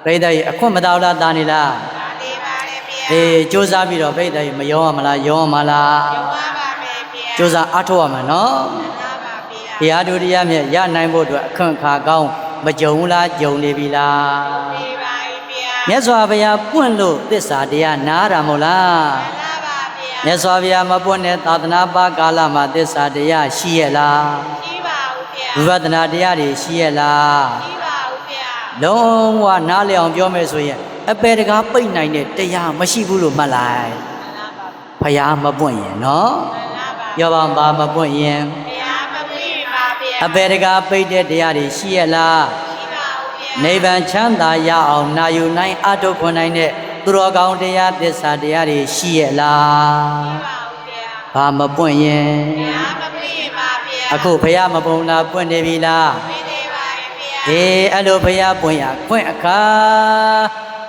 A: ပြိတ္တရဲ့အခွင့်မတော်လားတာနေလား
B: ဒါနေပါလေဗျာ
A: အေးစူးစမ်းပြီးတော့ပြိတ္တရဲ့မယုံရမလားယုံရမလား
B: ယုံပါပါမယ်ဗျာ
A: စူးစမ်းအားထုတ်ရမှာနော်
B: မှန်လားပါဗျာ
A: တရားတူတရားမြတ်ရနိုင်ဖို့အတွက်အခွင့်အခါကောင်းမကြုံလားကြုံနေပြီလား
B: နေပါဗျာ
A: မြတ်စွာဘုရားပွင့်လို့သစ္စာတရားနားတာမဟုတ်လား
B: မှန်လားပါဗျာ
A: မြတ်စွာဘုရားမပွင့်တဲ့သာသနာ့ပါကာလမှာသစ္စာတရားရှိရဲ့လား
B: ရှိပါဦးဗျာ
A: ဝိပဿနာတရားတွေရှိရဲ့လား
B: ရှိပါဦးဗျာ
A: လုံးဝနားလည်အောင်ပြောမယ်ဆိုရင်အပေတကားပိတ်နိုင်တဲ့တရားမရှိဘူးလို့မှတ်လိုက်
B: မှန်လားပါ
A: ဖယားမပွင့်ရင်နော်
B: မှန်လားပါ
A: ပြောပါဘာမပွင့်ရင်
B: ဘုရားမပွင့်ပါဗျာ
A: အပေတကာပိတ်တဲ့တရားတွေရှိရလား
B: ရှိပါဦးဗျာ
A: နိဗ္ဗာန်ချမ်းသာရအောင်နာယူနိုင်အထုတ်ခွန်နိုင်တဲ့သူတော်ကောင်းတရားသစ္စာတရားတွေရှိရလား
B: ရှိပါဦးဗျာ
A: ဘာမပွင့်ရင်
B: ဘုရားမပွင့်ပါဗျာ
A: အခုဘုရားမပွန်လားပွင့်နေပြီလား
B: ပွင့်နေပါရဲ့ဗျာ
A: အေးအဲ့လိုဘုရားပွင့်ရခွင့်အခါ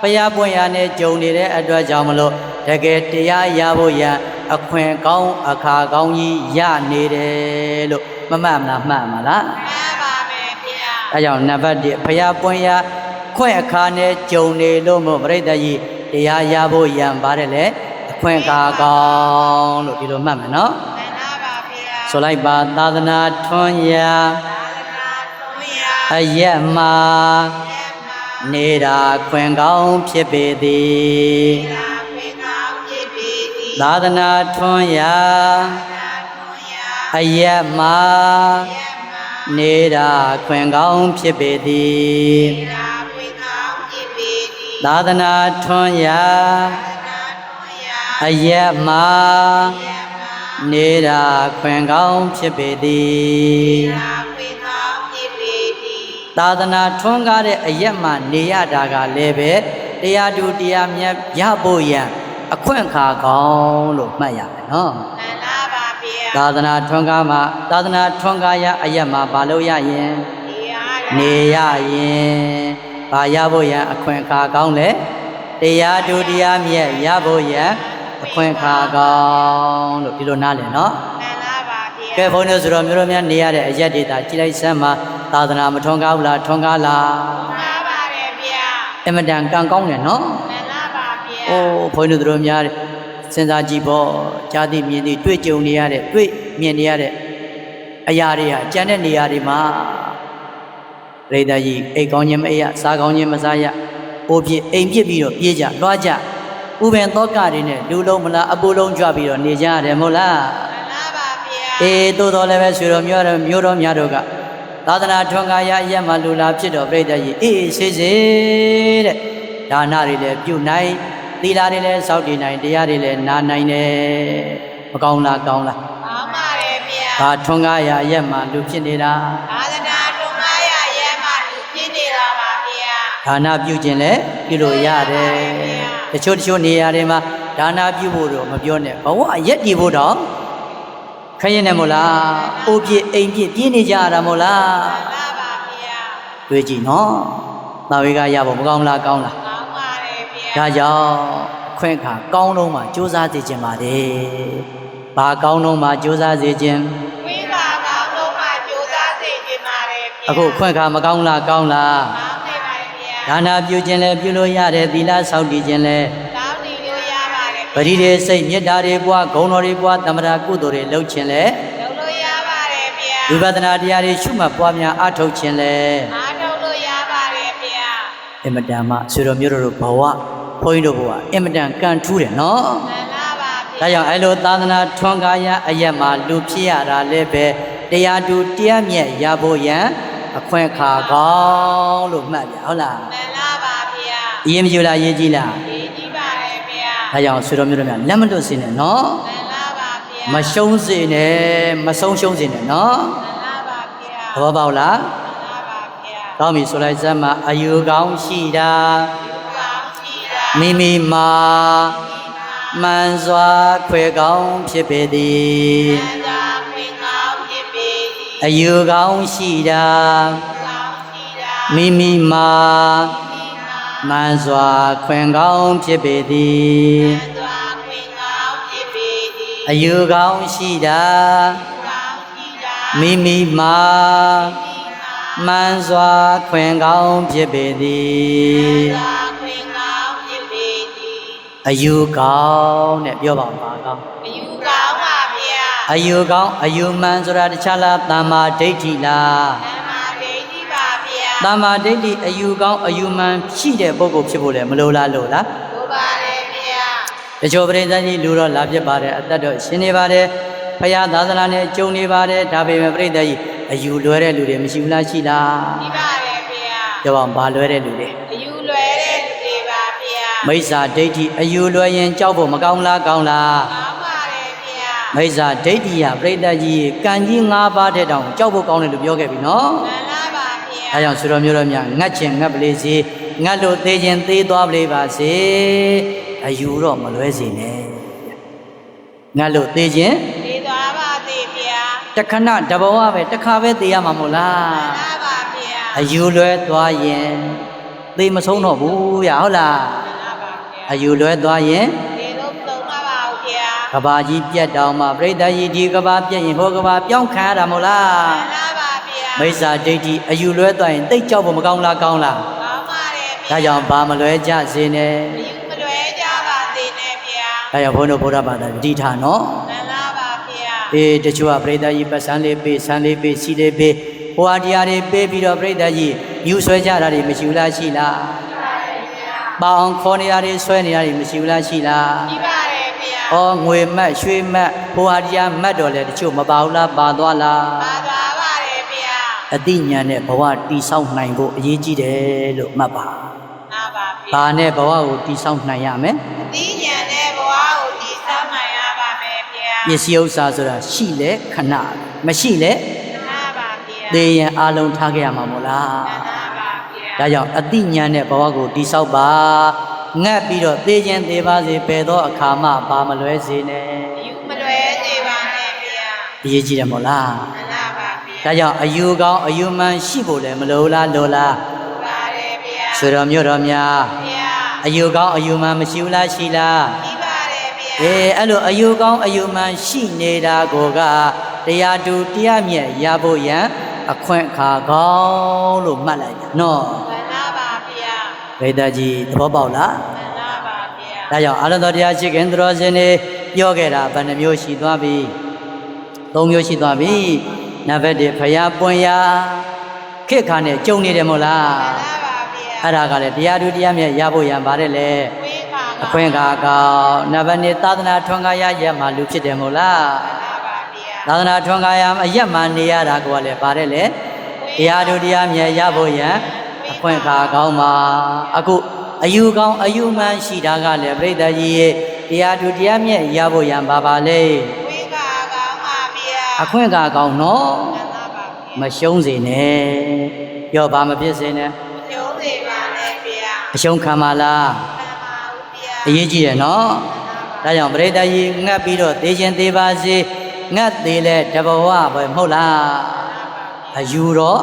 A: ဘုရားပွင့်ရနဲ့ကြုံနေတဲ့အတွက်ကြောင့်မလို့တကယ်တရားရဖို့ရန်အခွင့်ကောင်းအခါကောင်းကြီးရနေတယ်လို့မမှတ်မလားမှတ်မလား
B: မှန်ပါမယ်ဗျာ
A: အဲကြောင့်နံပါတ်1ဘုရားပွင့်ရခွင့်အခါနဲ့ကြုံနေလို့မို့ပြိတ္တကြီးတရားရဖို့ရန်ပါတယ်လေအခွင့်အခါကောင်းလို့ဒီလိုမှတ်မယ်နော်
B: မှန်ပါဗျာ
A: ဆိုလိုက်ပါသာသနာထွန်းရာ
B: သာသနာတော်ရာ
A: အယက်မှာနေတာခွင့်ကောင်းဖြစ်ပေသည်
B: သာဝေကောင်းဖြစ်ပေသည်
A: သာသနာထွန်းရာ
B: သာတော်ရာ
A: အယက်မှာနေတာခွင့်ကောင်းဖြစ်ပေသည်
B: သာဝေကောင်းဖြစ်ပေသည်
A: သာသနာထွန်းရာ
B: သာတော်ရာ
A: အယက်မှာနေတာခွင့်ကောင်းဖြစ်ပေသည်
B: သာဝေကောင်းဖြစ်ပေသည်
A: သာသနာထွန်းကားတဲ့အရက်မှာနေရတာကလည်းပဲတရားတူတရားမြတ်ရဖို့ရန်အခွင့်အခါကောင်းလို့မှတ်ရမယ်နော်
B: မှန်ပါဗျာ
A: သာသနာထွန်းကားမှာသာသနာထွန်းကားရအရက်မှာဘာလို့ရရင်
B: တရား
A: နေရရင်ဘာရဖို့ရန်အခွင့်အခါကောင်းလဲတရားတူတရားမြတ်ရဖို့ရန်အခွင့်အခါကောင်းလို့ဒီလိုနားလည်နော်
B: မှန်ပါဗျာ
A: ကဲဘုန်းကြီးဆိုတော့မျိုးတို့များနေရတဲ့အရက်ဒေတာကြည်လိုက်စမ်းမှာသာသနာမထွန်းကားဘူးလားထွန်းကားလား
B: မှန်ပါတယ်ဗျာ
A: အမတန်ကံကောင်းတယ်နော်
B: မှန်ပါဗျာ
A: အိုးဘုန်းကြီးတို့များစဉ်းစားကြည့်ပေါ့ဈာတိမြင်သိတွေ့ကြုံနေရတဲ့တွေ့မြင်နေရတဲ့အရာတွေဟာကြံတဲ့နေရာတွေမှာရိတ်တကြီးအိတ်ကောင်းခြင်းမအိတ်ရစားကောင်းခြင်းမစားရအိုးပြစ်အိမ်ပြစ်ပြီးတော့ပြေးကြလွှားကြဥပင်သောကတွေနဲ့လူလုံးမလားအပူလုံးကြွပြီးတော့နေကြရတယ်မဟုတ်လား
B: မှန်ပါဗျာ
A: အေးသို့တော်လည်းပဲဆွေတော်မျိုးတော်များတို့ကသာသနာထွန်းကားရအရက်မှာလူလာဖြစ်တော်ပြိတ္တကြီးအေးဆေးစေတဲ့ဒါနတွေလည်းပြုနိုင်သီလတွေလည်းစောင့်တည်နိုင်တရားတွေလည်းနာနိုင်တယ်မကောင်းလားကောင်းလား
B: ကောင်းပါတယ်ဗျာ
A: ဘာထွန်းကားရအရက်မှာလူဖြစ်နေတာ
B: သာသနာတော်မှာရရဲမှလူဖြစ်နေတာပါဗျာ
A: ဒါနပြုခြင်းလည်းပြုလို့ရတယ်တချို့နေရာတွေမှာဒါနပြုဖို့တော့မပြောနဲ့ဘဝအရက်တည်ဖို့တော့ခရင်နေမို့လားအိုးပြစ်အိမ်ပြစ်ပြင်းနေကြရတာမို့လား
B: မှန်ပါဗျာ
A: တွေ့ကြည့်နော်သာဝေကရဖို့မကောင်းလားကောင်းလား
B: ကောင်းပါတယ်ဗျာ
A: ဒါကြောင့်ခွင့်ခါကောင်းလုံးမှာကြိုးစားစေခြင်းပါတယ်ဘာကောင်းလုံးမှာကြိုးစားစေခြင်း
B: ဝိပါကောင်းလုံးမှာကြိုးစားစေခြင်းပါတယ်ဗျာ
A: အခုခွင့်ခါမကောင်းလားကောင်းလား
B: ကောင်းနေပါဗျာ
A: ဒါနာပြုခြင်းလည်းပြုလို့ရတယ်သီလဆောက်တည်ခြင်းလည်း
B: ကောင်းနေလို့ရပါတယ်
A: ပရိဒေစိတ်မေတ္တာတွေပွားဂုဏ်တော်တွေပွားသမထကုသိုလ်တွေလုပ်ခြင်းလည်း
B: လုပ်လို့ရပါတယ်ဗျာ
A: ဝိပဿနာတရားတွေရှုမှတ်ပွားများအားထုတ်ခြင်းလည်း
B: အားထုတ်လို့ရပါတယ်ဗျာ
A: အင်မတန်မှဆွေတော်မျိုးတို့ဘဝဘုန်းကြီးတို့ဘဝအင်မတန်ကံထူးတယ်နော်
B: မှန်ပါပါဗျာ
A: ဒါကြောင့်အဲ့လိုသာသနာထွန်းကားရအရက်မှာလူဖြစ်ရတာလည်းပဲတရားတူတရားမြတ်ရဖို့ရန်အခွင့်အခါကောင်းလို့မှတ်ပြဟုတ်လား
B: မှန်ပါပါဗျာ
A: အရင်မကြလားရေးကြည့်လား
B: ရေးကြည့်ပါတယ်ဗျာ
A: ဒါကြောင့်ဆွေတော်မျိုးတို့များလက်မလွတ်စေနဲ့နော်
B: မှန်ပါပါဗျာ
A: မရှုံးစေနဲ့မဆုံးရှုံးစေနဲ့နော်
B: မှန်ပါပါဗျာ
A: သဘောပေါက်လား
B: မှန်ပါပါဗျာ
A: ကောင်းပြီဆိုလိုက်စမ်းမှာအယူကောင်းရှိတာ
B: ကောင်းကြည့်တာ
A: မိမိမှာမှန်စွာခွေကောင်းဖြစ်ပေသည်
B: မှန်သာခွင့်ကောင်းဖြစ်ပေသည်
A: အယူကောင်းရှိတာ
B: ကောင်းကြည့်တာ
A: မိမိမှာမှန်စွာခွင်ကောင်းဖြစ်ပေသည်
B: မှန်သာခွင့်ကောင်းဖြစ်ပေသည်
A: အယူကောင်းရှိတာ
B: ကောင်းကြည့်တာ
A: မိမိမှာမှန်စွာခွင်ကောင်းဖြစ်ပေသည်
B: သာခွင့်ကောင်းဖြစ်ပေသည်
A: အယူကောင်းတဲ့ပြောပါဦးပါကောင်း
B: အယူကောင်းပါဗျာ
A: အယူကောင်းအယူမှန်ဆိုတာတခြားလားတမ္မာဒိဋ္ဌိလား
B: ဓမ္မဒိဋ္ဌိပါဗျာ
A: တမ္မာဒိဋ္ဌိအယူကောင်းအယူမှန်ရှိတဲ့ပုဂ္ဂိုလ်ဖြစ်ဖို့လည်းမလိုလားလို့လား
B: လိုပါတယ်ဗျာ
A: တချို့ပရိသတ်ကြီးလူတော့လာဖြစ်ပါတယ်အသက်တော့ရှင်နေပါတယ်ဖရာသာသနာနဲ့ကြုံနေပါတယ်ဒါပေမဲ့ပရိသတ်ကြီးအယူလွဲတဲ့လူတွေမရှိဘူးလားရှိလား
B: ဒီပါတယ်ဗျာ
A: ပြောပါဦးဘာလွဲတဲ့လူတွေ
B: အယူလွယ်တဲ့လူတွေပါဗျာ
A: မိစ္ဆာဒိဋ္ဌိအယူလွဲရင်ကြောက်ဖို့မကောင်းလားကောင်းလား
B: ကောင်းပါတယ်ဗျာ
A: မိစ္ဆာဒိဋ္ဌိယပရိသတ်ကြီးကံကြီး၅ပါးတဲ့တောင်ကြောက်ဖို့ကောင်းတယ်လို့ပြောခဲ့ပြီနော်
B: မှန်လားပါဗျာ
A: ဒါကြောင့်ဆိုတော်မျိုးတော်များငတ်ချင်ငတ်ပလေးစီငတ်လို့သေးခြင်းသေးသွားပလေးပါစေအယူတော့မလွဲစေနဲ့ငတ်လို့သေးခြင်း
B: ဒီသွားပါသေးဗျာ
A: တခဏတဘဝပဲတစ်ခါပဲသေးရမှာမို့လား
B: မှန်လားပါဗျာ
A: အယူလွဲသွားရင်သေမဆုံးတော့ဘူးရဟုတ်လား
B: မှန်လားပါဗျာ
A: အယူလွဲသွားရင်
B: ဒီလိုသုံးပါပါဦးဗျာ
A: ကဘာကြီးပြတ်တောင်မှပြိတ္တကြီးဒီကဘာပြတ်ရင်ဟောကဘာပြောင်းခံရတာမို့လား
B: မှန်လားပါဗျာ
A: မိစ္ဆာဒိဋ္ဌိအယူလွဲသွားရင်တိတ်ကြောက်ဖို့မကောင်းလားကောင်းလား
B: ကောင်းပါတယ်ဗျာ
A: ဒါကြောင့်ဘာမလွဲကြစေနဲ့
B: အယူမလွဲကြပါသေးနဲ့ဗျာ
A: ဒါကြောင့်ဘုန်းတော်ဗုဒ္ဓဘာသာတတိထားနော်
B: မှန်လားပါဗျာ
A: အေးတချို့ကပြိတ္တကြီးပတ်စံလေးပေးဆံလေးပေးစီလေးပေးဟိုဟာတရားတွေပေးပြီးတော့ပြိတ္တကြီးယူဆွဲကြတာတွေမရှိဘူးလားရှိလားပအောင်ခေါ်နေတာတွေဆွဲနေတာတွေမရှိဘူးလားရှိလား
B: ဒီပါတယ်ဗျာ
A: ဩငွေမတ်ရွှေမတ်ဟိုဟာတရားမတ်တော့လေတချို့မပါဘူးလားပါသွားလား
B: ပါသွားပါတယ်ဗျာ
A: အတိညာနဲ့ဘဝတိဆောက်နိုင်ဖို့အရေးကြီးတယ်လို့မှတ်ပါ
B: မှန်ပါဗျာ
A: ဘာနဲ့ဘဝကိုတိဆောက်နိုင်ရမလဲ
B: အသိဉာဏ်နဲ့ဘဝကိုတည်ဆောက်နိုင်ရပါမယ်ဗျာ
A: ပစ္စည်းဥစ္စာဆိုတာရှိလေခဏမရှိလေ
B: မှန်ပါဗျာ
A: သေရင်အလုံးထားခဲ့ရမှာမို့လား
B: မှန်ပါဗျာ
A: ဒါကြောင့်အတိညာနဲ့ဘဝကိုတိဆောက်ပါငတ်ပြီးတော့သေခြင်းသေပါစေပဲသောအခါမှဘာမလွဲစေနဲ့
B: အယူမလွဲစေပါနဲ့ဗျာ
A: အရေးကြီးတယ်မို့လား
B: မှန်ပါဗျာ
A: ဒါကြောင့်အယူကောင်းအယူမှန်ရှိဖို့လည်းမလိုလားလိုလား
B: ပါတယ်ဗျာ
A: ဆိုတော်မြို့တော်များ
B: ဗျာ
A: အယူကောင်းအယူမှန်မရှိဘူးလားရှိလား
B: ဒီပါတယ်ဗျာ
A: အဲ့လိုအယူကောင်းအယူမှန်ရှိနေတာကိုကတရားတူတရားမြတ်ရဖို့ရန်အခွင့်အခါကောင်းလို့မှတ်လိုက်တာနော်
B: မှန်ပါဗျာ
A: ဗေဒကြီးသဘောပေါက်လား
B: မှန်ပါဗျာ
A: ဒါကြောင့်အလုံးတော်တရားရှိခင်သူတော်စင်တွေပြောခဲ့တာဘယ်နှမျိုးရှိသွားပြီ၃မျိုးရှိသွားပြီနံပါတ်1ဖရာပွင့်ရာခေတ်ခါနဲ့ကြုံနေတယ်မို့လား
B: မှန်ပါဗျာ
A: အဲ့ဒါကလည်းတရားတူတရားမြတ်ရဖို့ရန်ပါတယ်လေ
B: ဝိပါက
A: အခွင့်အခါကောင်းနံပါတ်2သာသနာထွန်းကားရရမှာလူဖြစ်တယ်မို့လား
B: မှန်ပါဗျာ
A: သာသနာထွန်းကားရအရက်မှနေရတာကိုလည်းပါတယ်လေတရားတူတရားမြတ်ရဖို့ရန်အခွင့်အခါကောင်းပါအခုအယူကောင်းအယူမှန်ရှိတာကလည်းပြိတ္တကြီးရဲ့တရားတူတရားမြတ်ရဖို့ရန်ပါလေ
B: ဝိပါကောင်းပါဗျာ
A: အခွင့်အခါကောင်းနော်
B: မှန်ပါဗျာ
A: မရှုံးစေနဲ့ပြောပါမဖြစ်စေနဲ့
B: ကျုံးစေပါနဲ့ဗျာ
A: အရှုံးခံပါလား
B: မှန်ပါဦးဗျာ
A: အရေးကြီးတယ်နော်ဒါကြောင့်ပြိတ္တကြီးငတ်ပြီးတော့သေခြင်းသေးပါစေငတ်သေးလဲတဘဝပဲမဟုတ်လားအယူတော့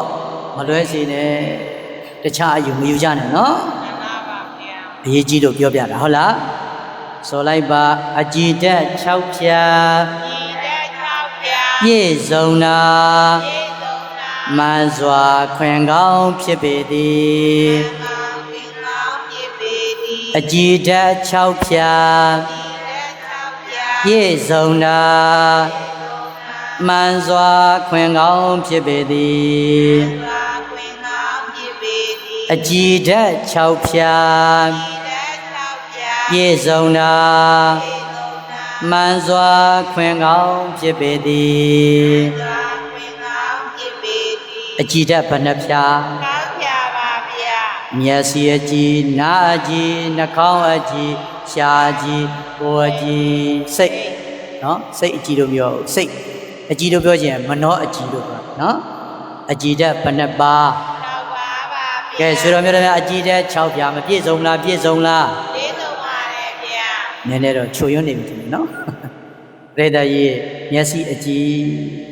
A: မလွဲစေနဲ့တခြားအယူမယူကြနဲ့နော်
B: မှန်ပါဗျာ
A: အရေးကြီးလို့ပြောပြတာဟုတ်လားဆိုလိုက်ပါအကြည်တက်6ဖြာ
B: ဒီတဲ့6ဗျာ
A: ပြည့်စုံတာ
B: ကျေဆုံးတာ
A: မှန်စွာခွင်ကောင်းဖြစ်ပေသည်
B: မှန်ပင်ကောင်းဖြစ်ပေသည်
A: အကြည်တက်6ဖြာ
B: ဒီတဲ့6ဗျာ
A: ပြည့်စုံတာမှန်စွာခွင်ကောင်းဖြစ်ပေသည်
B: သာခွင်ကောင်းဖြစ်ပေသည်
A: အကြည်တက်6ဖြာ
B: ဒီတဲ့6ဗျာ
A: ပြည့်စုံတာမှန်စွာခွင်ကောင်းဖြစ်ပေသည်
B: သာခွင်ကောင်းဖြစ်ပေသည်
A: အကြည်တက်ဘယ်နှဖြာ
B: ကောင်းပြပါဗျာ
A: မျက်စိအကြည်နားအကြည်နှာခေါင်းအကြည်ရှားအကြည်ကိုယ်အကြည်စိတ်နော်စိတ်အကြည်လို့ပြောစိတ်အကြည်လို့ပြောခြင်းမနှောအကြည်လို့ပြောနော်အကြည်တက်ဘယ်နှပါ
B: တော့ပါပါဗျာ
A: ကဲဆိုတော်မျိုးများအကြည်တက်6ဖြာမပြည့်စုံလားပြည့်စုံလား
B: လေးဆုံးပါတယ်ဗျာ
A: နည်းနည်းတော့ချွေရွံ့နေပြီထင်တယ်နော်ပြိတ္တကြီးမျက်စိအကြည်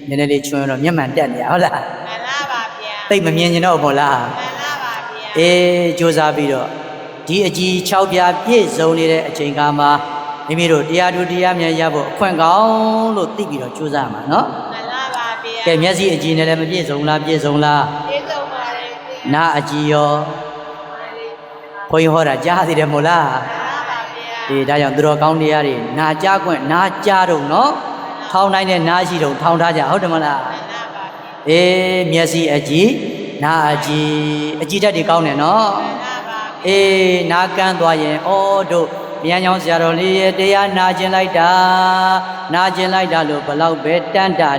A: နည်းနည်းလေးချွေရွံ့တော့မျက်မှန်တက်နေရဟုတ်လား
B: မှန်လားပါဗျာ
A: သိပ်မမြင်ကျင်တော့ဘောလား
B: မှန်လားပါဗျာ
A: အေးစူးစမ်းပြီးတော့ဒီအကြည်6ပြားပြည့်စုံနေတဲ့အချိန်ကမှမိမိတို့တရားတူတရားမြတ်ရဖို့အခွင့်ကောင်းလို့သိပြီးတော့ကြိုးစားမှာနော်
B: မှန်လားပါဗျာ
A: ကဲမျက်စိအကြည်နဲ့လည်းမပြည့်စုံလားပြည့်စုံလား
B: လေးဆုံးပါတယ်ဗျာ
A: နားအကြည်ရောဘုန်းကြီးဟောတာကြားသေးတယ်မို့လား
B: မှန်လားပါဗျာ
A: အေးဒါကြောင့်သူတော်ကောင်းတရားတွေနာကြားခွင့်နာကြားတော့နော်ထောင်းတိုင်းနဲ့နားရှိတော့ထောင်းထားကြဟုတ်တယ်မလား
B: မှန်လားပါဗျာ
A: အေးမျက်စိအကြည်နားအကြည်အကြည်တက်တွေကောင်းတယ်နော်
B: မှန်လားပါဗျာ
A: အေးနာကန်းသွားရင်ဩတို့မြန်ချောင်းဆရာတော်လေးရဲ့တရားနာကျင်လိုက်တာလို့ဘလောက်ပဲတန်တာ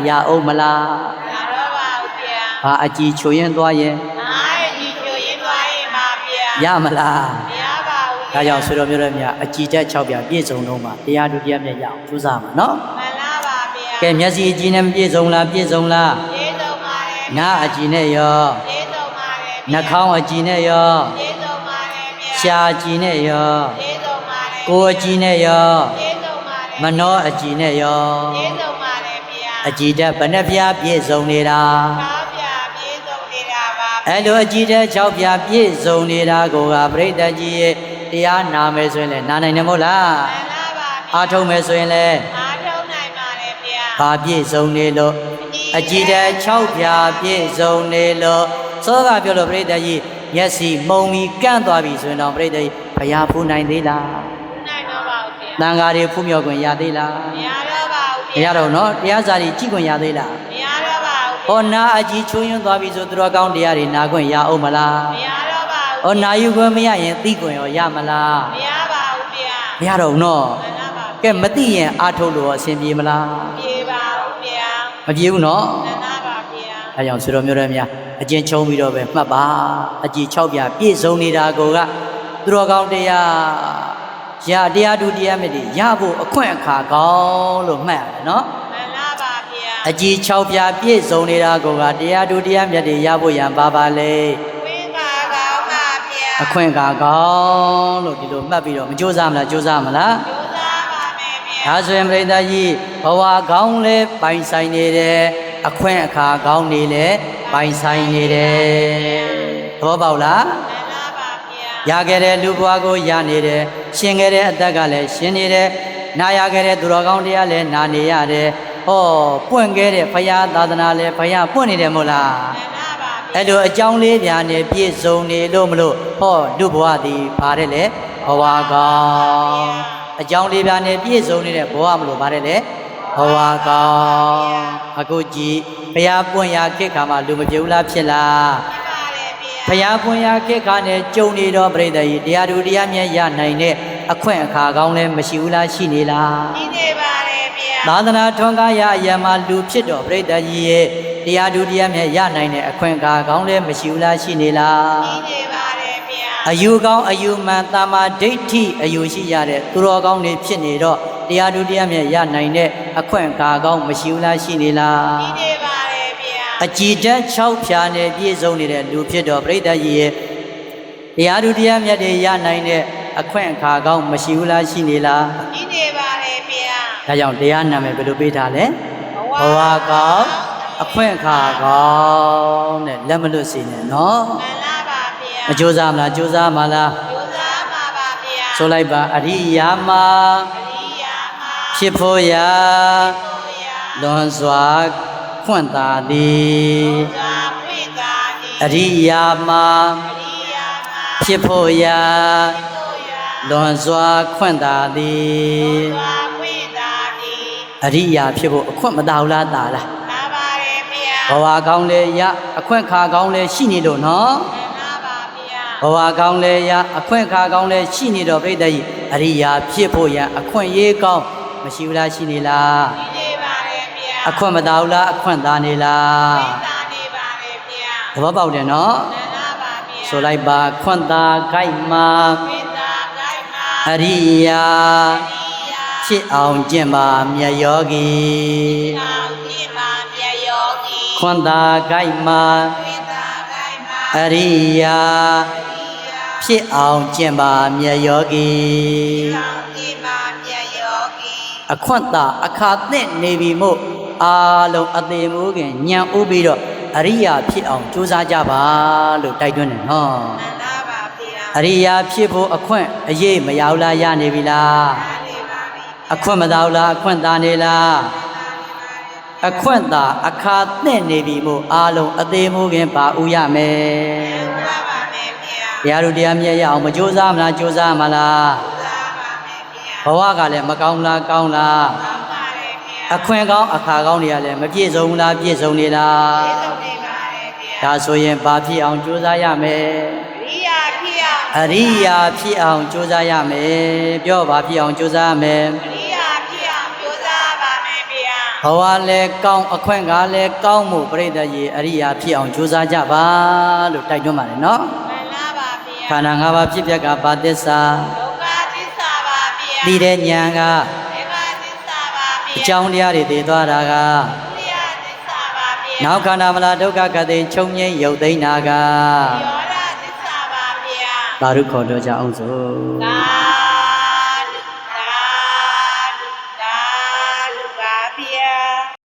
A: ရအောင်မလား
B: နာတော့ပါဦးဗျာ
A: ဟာအကြည်ချွေရင်သွားရင်
B: အားရည်ချိုရင်းသွားရင်ပါဗျာ
A: ရမလား
B: မရပါဘူး
A: ဒါကြောင့်ဆွေတော်မျိုးတို့များအကြည်တက်6ပြပြည့်စုံတော့မှတရားတူတရားမြတ်ရအောင်ကြိုးစားမှာနော်
B: မှန်
A: ကဲမျက်စိအကြည့်နဲ့ပြည့်စုံလားပြည့်စုံလား
B: ပြေဆုံးပါတယ်
A: နားအကြည့်နဲ့ရော
B: ပြေဆုံးပါတယ်
A: နှာခေါင်းအကြည့်နဲ့ရော
B: ပြေဆုံးပါတယ်ဗျာ
A: ရှားအကြည့်နဲ့ရော
B: ပြေဆုံးပါတယ်
A: ကိုယ်အကြည့်နဲ့ရော
B: ပြေဆုံးပါတယ်
A: မနှောအကြည့်နဲ့ရော
B: ပြေဆုံးပါတယ်ဗျာ
A: အကြည့်တက်ဘယ်နှပြားပြည့်စုံနေတာ
B: ကားပြပြေဆုံးနေတာပါ
A: အဲ့လိုအကြည့်တက်6ပြားပြည့်စုံနေတာကိုကပြိတ္တကြီးရဲ့တရားနာမယ်ဆိုရင်လည်းနာနိုင်တယ်မဟုတ်လား
B: မှန်လားပါဗျာ
A: အားထုတ်မယ်ဆိုရင်လည်း
B: အားထုတ်နိုင်ပါတယ်ဗျာ
A: ဘာပြည့်စုံနေလို့အကြည့်တက်6ပြားပြည့်စုံနေလို့သောကပြောလို့ပြိတ္တကြီးမျက်စိမှုံပြီးကန့်သွားပြီဆိုရင်တော့ပြိတ္တကြီးဘုရားဖူးနိုင်သေးလား
B: နိုင်တော့ပါဦးဗျာ
A: တန်ဃာတွေဖူးမြော်ခွင့်ရသေးလား
B: မရတော့ပါဘူး
A: မရတော့နော်တရားစာတွေကြည့်ခွင့်ရသေးလား
B: မရတော့ပါဘူး
A: ဟောနာအကြည့်ချိုးယွင်းသွားပြီဆိုသူတော်ကောင်းတရားတွေနာခွင့်ရအောင်မလား
B: မရတော့ပါဘူး
A: ဟောနာယူခွင့်မရရင်သိခွင့်ရောရမလား
B: မရပါဘူးဗျာ
A: မရတော့ဘူးနော်
B: မှန်လားပါ
A: ကဲမသိရင်အာထုတ်လို့အဆင်ပြေမလား
B: ပြေပါဦးဗျာ
A: မပြေဘူးနော်
B: မှန်လားပါဗျာ
A: အဲကြောင့်ဆွေတော်မျိုးတွေများအကျဉ်းချုံပြီးတော့ပဲမှတ်ပါအကြည့်6ပြပြည့်စုံနေတာကိုကသူတော်ကောင်းတရားရတရားတူတရားမြတ်တွေရဖို့အခွင့်အခါကောင်းလို့မှတ်ရတယ်နော်
B: မှန်လားပါဗျာ
A: အကြည့်6ပြပြည့်စုံနေတာကိုကတရားတူတရားမြတ်တွေရဖို့ရန်ပါပါလေ
B: ဝိပါကောင်းပါဗျာ
A: အခွင့်အခါကောင်းလို့ဒီလိုမှတ်ပြီးတော့မကြိုးစားမလားကြိုးစားမလား
B: ကျိုးစားပါမယ်ဗျာ
A: ဒါဆိုရင်ပြိတ္တာကြီးဘဝကောင်းလဲပိုင်ဆိုင်နေတယ်အခွင့်အခါကောင်းနေလဲပိုင်ဆိုင်နေတယ်သဘောပေါက်လား
B: မှန်လားပါဗျာ
A: ရခဲ့တဲ့လူဘဝကိုရနေတယ်ရှင်ခဲ့တဲ့အသက်ကလည်းရှင်နေတယ်နာရခဲ့တဲ့သူတော်ကောင်းတရားလည်းနာနေရတယ်ဟောပွင့်ခဲ့တဲ့ဘုရားသာသနာလည်းဘုရားပွင့်နေတယ်မို့လား
B: မှန်လားပါဗျာ
A: အဲ့လိုအကြောင်းလေးပြားနဲ့ပြည့်စုံနေလို့မလို့ဟောလူဘဝသည်ပါတယ်လေဘဝကောင်းအကြောင်းလေးပြားနဲ့ပြည့်စုံနေတဲ့ဘဝမလို့ပါတယ်လေဘဝကောင်းအခုကြည့်ဘုရားပွင့်ရာခေတ်ခါမှာလူမပြေဘူးလားဖြစ်လား
B: ဖြစ်ပါတယ်ဗျာ
A: ဘုရားပွင့်ရာခေတ်ခါနဲ့ကြုံနေတော့ပြိတ္တကြီးတရားသူတရားမြတ်ရနိုင်တဲ့အခွင့်အခါကောင်းလည်းမရှိဘူးလားရှိနေလား
B: ဒီနေပါတယ်ဗျာ
A: သာသနာထွန်းကားရအရမှာလူဖြစ်တော်ပြိတ္တကြီးရဲ့တရားသူတရားမြတ်ရနိုင်တဲ့အခွင့်အခါကောင်းလည်းမရှိဘူးလားရှိနေလား
B: ဒီနေပါတယ်ဗျာ
A: အယူကောင်းအယူမှန်တာမာဒိဋ္ဌိအယူရှိရတဲ့သူတော်ကောင်းတွေဖြစ်နေတော့တရားသူတရားမြတ်ရနိုင်တဲ့အခွင့်အခါကောင်းမရှိဘူးလားရှိနေလား
B: ဒီနေပါတယ်ဗျာ
A: အကြည်ဓာတ်6ဖြာနဲ့ပြည့်စုံနေတဲ့လူဖြစ်တော်ပြိတ္တကြီးရဲ့တရားသူတရားမြတ်တွေရနိုင်တဲ့အခွင့်အခါကောင်းမရှိဘူးလားရှိနေလား
B: ဒီနေပါတယ်ဗျာ
A: ဒါကြောင့်တရားနာမည်ဘယ်လိုပေးထားလဲ
B: ဘ
A: ဘဝကောင်းအခွင့်အခါကောင်းတဲ့လက်မလွတ်စေနဲ့နော်
B: မှန်လားပါဗျာ
A: မကြိုးစားမလားကြိုးစားမလား
B: ကျိုးစားပါပါဗျာ
A: ဆိုလိုက်ပါအရိယာမ
B: အရိယာမ
A: ဖြစ်ဖို့ရာ
B: ကိုရာ
A: လွန်စွာခွင့်သာသည်
B: သာဝိတာတိ
A: အရိယာမ
B: အရိယာမ
A: ဖြစ်ဖို့ရာ
B: ကိုရာ
A: လွန်စွာခွင့်သာသည်
B: သာဝိတာတိ
A: အရိယာဖြစ်ဖို့အခွင့်မသာဘူးလားသာလား
B: သာပါတယ်ဗျာ
A: ဘဝကောင်းလေရအခွင့်ခါကောင်းလေရှိနေလို့နော်
B: မှန်လားပါဗျာ
A: ဘဝကောင်းလေရအခွင့်ခါကောင်းလေရှိနေတော့ပြိတ္တကြီးအရိယာဖြစ်ဖို့ရအခွင့်ရေးကောင်းမရှိဘူးလားရှိနေလား
B: ဒီနေပါတယ်ဗျာ
A: အခွင့်မသာဘူးလားအခွင့်သာနေလား
B: ဝိတာနေပါတယ်ဗျာ
A: သဘောပေါက်တယ်နော်
B: မှန်လားပါဗျာ
A: ဆိုလိုက်ပါခွင့်သာခိုက်မှာ
B: ဝိတာကိုက်မှာ
A: အရိယာ
B: အရိယာ
A: ဖြစ်အောင်ကျင့်ပါမြတ်ယောဂီ
B: သာဝိပါပြယောဂီ
A: ခွင့်သာခိုက်မှာ
B: ဝိတာကိုက်မှာ
A: အရိယာ
B: အရိယာ
A: ဖြစ်အောင်ကျင့်ပါမြတ်ယောဂီ
B: သာဝိပါပြယောဂီ
A: အခွင့်သာအခါသင့်နေပြီမို့အာလုံးအသေးမိုးခင်ညံဥပြီးတော့အရိယာဖြစ်အောင်ကြိုးစားကြပါလို့တိုက်တွန်းတယ်နော်
B: မှန်လားပါဗျာ
A: အရိယာဖြစ်ဖို့အခွင့်အရေးမရောက်လားရနေပြီလား
B: သာနေပါပြီ
A: အခွင့်မသာဘူးလားအခွင့်သာနေလားအခွင့်သာအခါသင့်နေပြီမို့အာလုံးအသေးမိုးခင်ပါဥရမယ်
B: မှန်ပါပါမယ်ဗျာ
A: တရားတို့တရားမြတ်ရအောင်မကြိုးစားမလားကြိုးစားမလား
B: သာပါမယ်ဗျာ
A: ဘဝကလည်းမကောင်းလားကောင်းလား
B: ကောင်းပါတယ်ဗျာ
A: အခွင့်ကောင်းအခါကောင်းတွေကလည်းမပြည့်စုံဘူးလားပြည့်စုံနေလား
B: ကျေးဇူးတင်ပါတယ်ဗျာ
A: ဒါဆိုရင်ဘာဖြစ်အောင်ကြိုးစားရမယ်
B: ရိယာဖြစ်အောင်
A: အရိယာဖြစ်အောင်ကြိုးစားရမယ်ပြောဘာဖြစ်အောင်ကြိုးစားရမယ်
B: ရိယာဖြစ်အောင်ကြိုးစားပါမယ်ဗျာ
A: ဘဝလည်းကောင်းအခွင့်ကလည်းကောင်းမှုပြိတ္တရေအရိယာဖြစ်အောင်ကြိုးစားကြပါလို့တိုက်တွန်းပါတယ်နော်
B: မှန်လားပါဗျာ
A: ခန္ဓာ၅ပါးဖြစ်ပျက်ကဘာသစ္စာ
B: ဒုက္ခသစ္စာပါဗျာ
A: သိတဲ့ဉာဏ်က
B: ဒေဝသစ္စာပါဗျ
A: အကြောင်းတရားတွေသိသွားတာက
B: ဒုတိယသစ္စာပါဗျာ
A: နောက်ခန္ဓာမလားဒုက္ခကတိချုပ်ငိမ့်ရုပ်သိမ်းတာက
B: ယောဓသစ္စာပါဗျာ
A: သာဓုခေါ်တော့ကြအောင်စို့
B: သာ